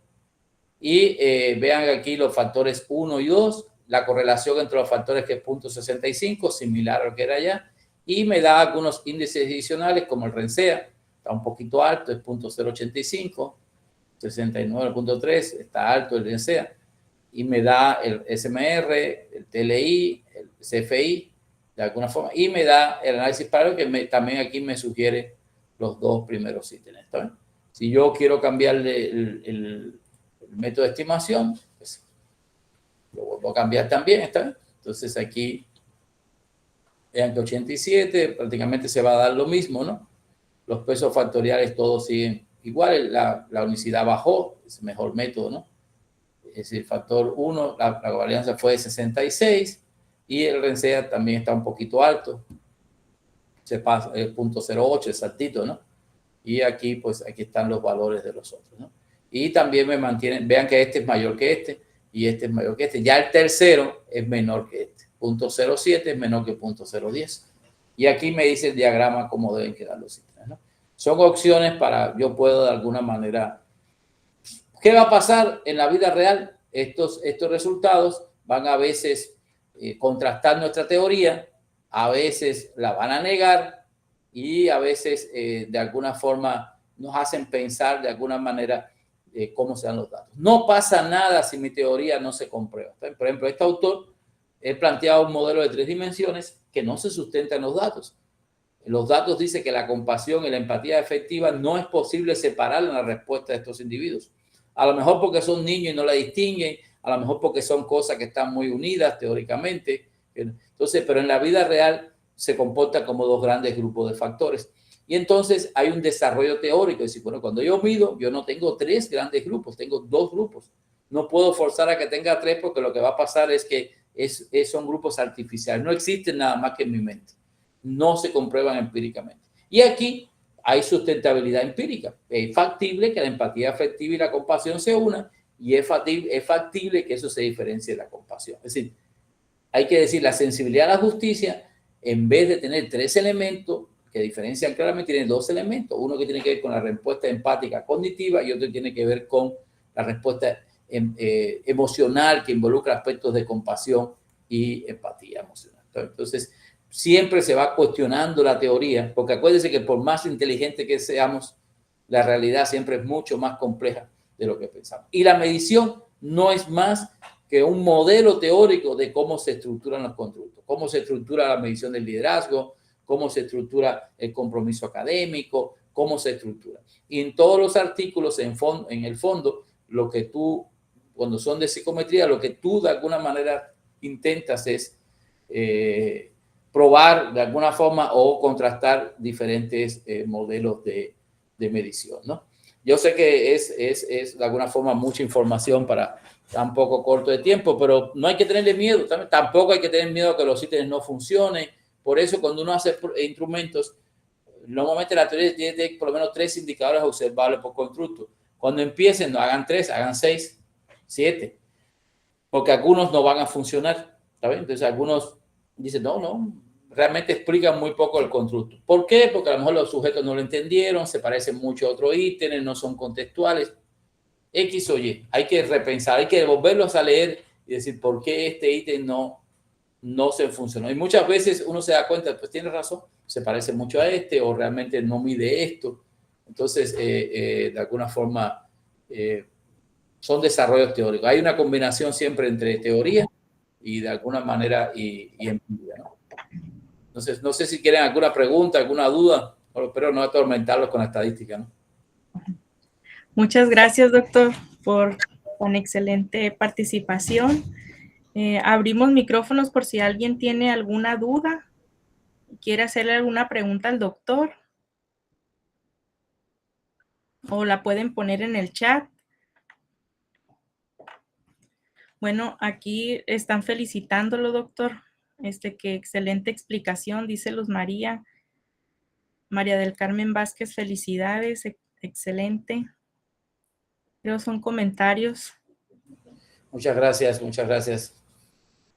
Y vean aquí los factores 1 y 2, la correlación entre los factores que es 0.65, similar a lo que era allá, y me da algunos índices adicionales como el RENSEA, está un poquito alto, es 0.085, 69.3, está alto el RENSEA, y me da el SMR, el TLI, el CFI, de alguna forma, y me da el análisis paralelo que también aquí me sugiere los dos primeros ítems. ¿Está bien? Si yo quiero cambiarle el método de estimación, pues lo vuelvo a cambiar también, ¿está bien? Entonces aquí, vean que 87 prácticamente se va a dar lo mismo, ¿no? Los pesos factoriales todos siguen igual, la unicidad bajó, es el mejor método, ¿no? Es decir, factor 1, la varianza fue de 66 y el RENSEA también está un poquito alto, se pasa el 0.08, exactito, ¿no? Y aquí, pues, aquí están los valores de los otros, ¿no? Y también me mantienen, vean que este es mayor que este y este es mayor que este. Ya el tercero es menor que este. 0.07 es menor que 0.010. Y aquí me dice el diagrama cómo deben quedar los ítems, ¿no? Son opciones para, yo puedo de alguna manera. ¿Qué va a pasar en la vida real? Estos resultados van a veces contrastar nuestra teoría, a veces la van a negar y a veces de alguna forma nos hacen pensar de alguna manera cómo se dan los datos. No pasa nada si mi teoría no se comprueba. Por ejemplo, este autor planteaba un modelo de 3 dimensiones que no se sustenta en los datos. Los datos dicen que la compasión y la empatía efectiva no es posible separar en la respuesta de estos individuos. A lo mejor porque son niños y no la distinguen, a lo mejor porque son cosas que están muy unidas teóricamente. Entonces, pero en la vida real se comporta como dos grandes grupos de factores. Y entonces hay un desarrollo teórico. Es decir, bueno, cuando yo mido, yo no tengo 3 grandes grupos, tengo 2 grupos. No puedo forzar a que tenga 3 porque lo que va a pasar es que son grupos artificiales. No existen nada más que en mi mente. No se comprueban empíricamente. Y aquí hay sustentabilidad empírica. Es factible que la empatía afectiva y la compasión se unan y es factible que eso se diferencie de la compasión. Es decir, hay que decir, la sensibilidad a la justicia, en vez de tener 3 elementos que diferencian claramente, tiene 2 elementos. Uno que tiene que ver con la respuesta empática cognitiva y otro que tiene que ver con la respuesta emocional que involucra aspectos de compasión y empatía emocional. Entonces, siempre se va cuestionando la teoría, porque acuérdense que por más inteligente que seamos, la realidad siempre es mucho más compleja de lo que pensamos. Y la medición no es más que un modelo teórico de cómo se estructuran los constructos, cómo se estructura la medición del liderazgo, cómo se estructura el compromiso académico, cómo se estructura. Y en todos los artículos, en el fondo, lo que tú, cuando son de psicometría, lo que tú de alguna manera intentas es probar de alguna forma o contrastar diferentes modelos de medición, ¿no? Yo sé que es de alguna forma mucha información para tan poco corto de tiempo, pero no hay que tenerle miedo. Tampoco hay que tener miedo a que los ítems no funcionen. Por eso, cuando uno hace instrumentos, normalmente la teoría tiene por lo menos 3 indicadores observables por constructo. Cuando empiecen, no hagan 3, hagan 6, 7, porque algunos no van a funcionar, ¿sabes? Entonces, algunos dicen, no, realmente explican muy poco el constructo. ¿Por qué? Porque a lo mejor los sujetos no lo entendieron, se parecen mucho a otros ítems, no son contextuales. X o Y, hay que repensar, hay que volverlos a leer y decir por qué este ítem no se funcionó. Y muchas veces uno se da cuenta, pues tiene razón, se parece mucho a este o realmente no mide esto. Entonces, de alguna forma, son desarrollos teóricos. Hay una combinación siempre entre teoría y de alguna manera y empiria, ¿no? Entonces, no sé si quieren alguna pregunta, alguna duda, pero no atormentarlos con la estadística, ¿no? Muchas gracias, doctor, por tan excelente participación. Abrimos micrófonos por si alguien tiene alguna duda, quiere hacerle alguna pregunta al doctor, o la pueden poner en el chat. Bueno, aquí están felicitándolo, doctor. Qué excelente explicación, dice Luz María. María del Carmen Vázquez, felicidades, excelente. Creo son comentarios. Muchas gracias, muchas gracias.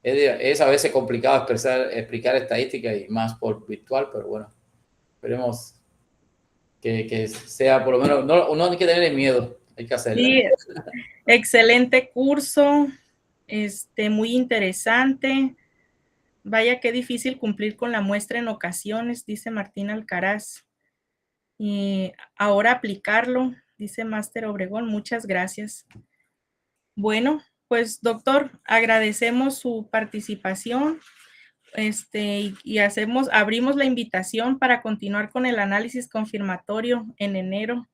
Es a veces complicado explicar estadística y más por virtual, pero bueno, esperemos que sea por lo menos, no hay que tener miedo. Hay que hacerlo. Sí, excelente curso, muy interesante. Vaya qué difícil cumplir con la muestra en ocasiones, dice Martín Alcaraz. Y ahora aplicarlo, dice Máster Obregón. Muchas gracias. Bueno, pues doctor, agradecemos su participación. Y abrimos la invitación para continuar con el análisis confirmatorio en enero.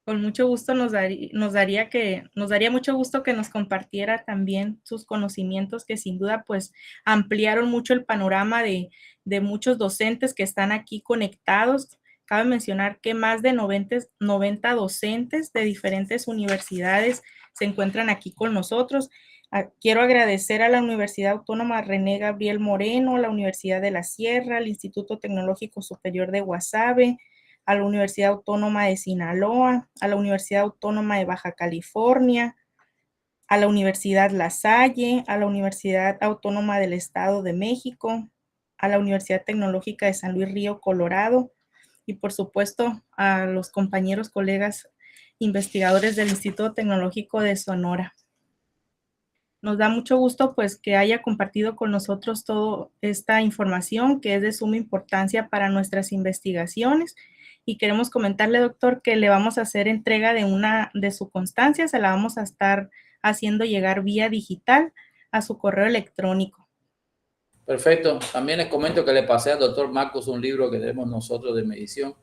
Con mucho gusto nos daría mucho gusto que nos compartiera también sus conocimientos, que sin duda pues ampliaron mucho el panorama de muchos docentes que están aquí conectados. Cabe mencionar que más de 90 docentes de diferentes universidades se encuentran aquí con nosotros. Quiero agradecer a la Universidad Autónoma René Gabriel Moreno, a la Universidad de la Sierra, al Instituto Tecnológico Superior de Guasave, a la Universidad Autónoma de Sinaloa, a la Universidad Autónoma de Baja California, a la Universidad La Salle, a la Universidad Autónoma del Estado de México, a la Universidad Tecnológica de San Luis Río Colorado y por supuesto a los compañeros, colegas, investigadores del Instituto Tecnológico de Sonora. Nos da mucho gusto pues que haya compartido con nosotros toda esta información que es de suma importancia para nuestras investigaciones. Y queremos comentarle, doctor, que le vamos a hacer entrega de una de su constancia, se la vamos a estar haciendo llegar vía digital a su correo electrónico. Perfecto. También les comento que le pasé al doctor Marcos un libro que tenemos nosotros de medición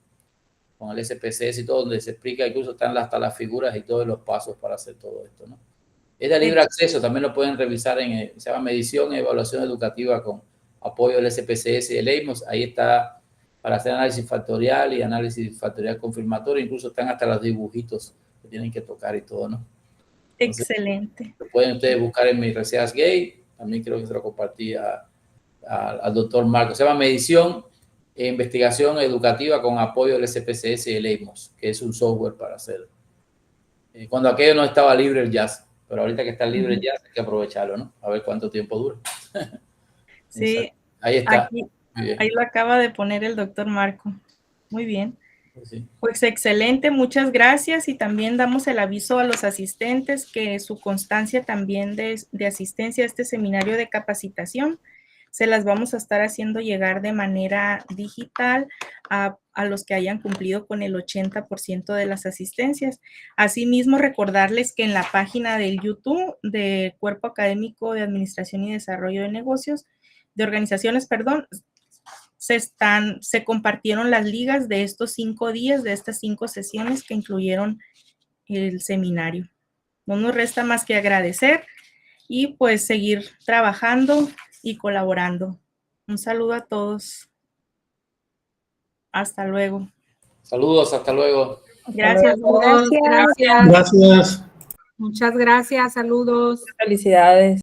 con el SPSS y todo, donde se explica, incluso están hasta las figuras y todos los pasos para hacer todo esto, ¿no? Es de libre acceso, también lo pueden revisar se llama Medición y Evaluación Educativa con apoyo del SPSS y el EIMOS. Ahí está para hacer análisis factorial y análisis factorial confirmatorio, incluso están hasta los dibujitos que tienen que tocar y todo, ¿no? Entonces, excelente. lo pueden ustedes buscar en mi Research Gate, también creo que se lo compartí al doctor Marcos. Se llama Medición e Investigación Educativa con apoyo del SPSS y el EIMOS, que es un software para hacer. Cuando aquello no estaba libre el jazz, pero ahorita que está libre el jazz hay que aprovecharlo, ¿no? A ver cuánto tiempo dura. Sí, ahí está. Aquí, ahí lo acaba de poner el doctor Marco. Muy bien. Sí. Pues excelente, muchas gracias y también damos el aviso a los asistentes que su constancia también de asistencia a este seminario de capacitación se las vamos a estar haciendo llegar de manera digital a los que hayan cumplido con el 80% de las asistencias. Asimismo, recordarles que en la página del YouTube de Cuerpo Académico de Administración y Desarrollo de Negocios, de organizaciones, perdón, se compartieron las ligas de estos 5 días, de estas 5 sesiones que incluyeron el seminario. No nos resta más que agradecer y pues seguir trabajando y colaborando. Un saludo a todos. Hasta luego. Saludos, hasta luego. Gracias. Gracias. Gracias. Muchas gracias, saludos. Felicidades.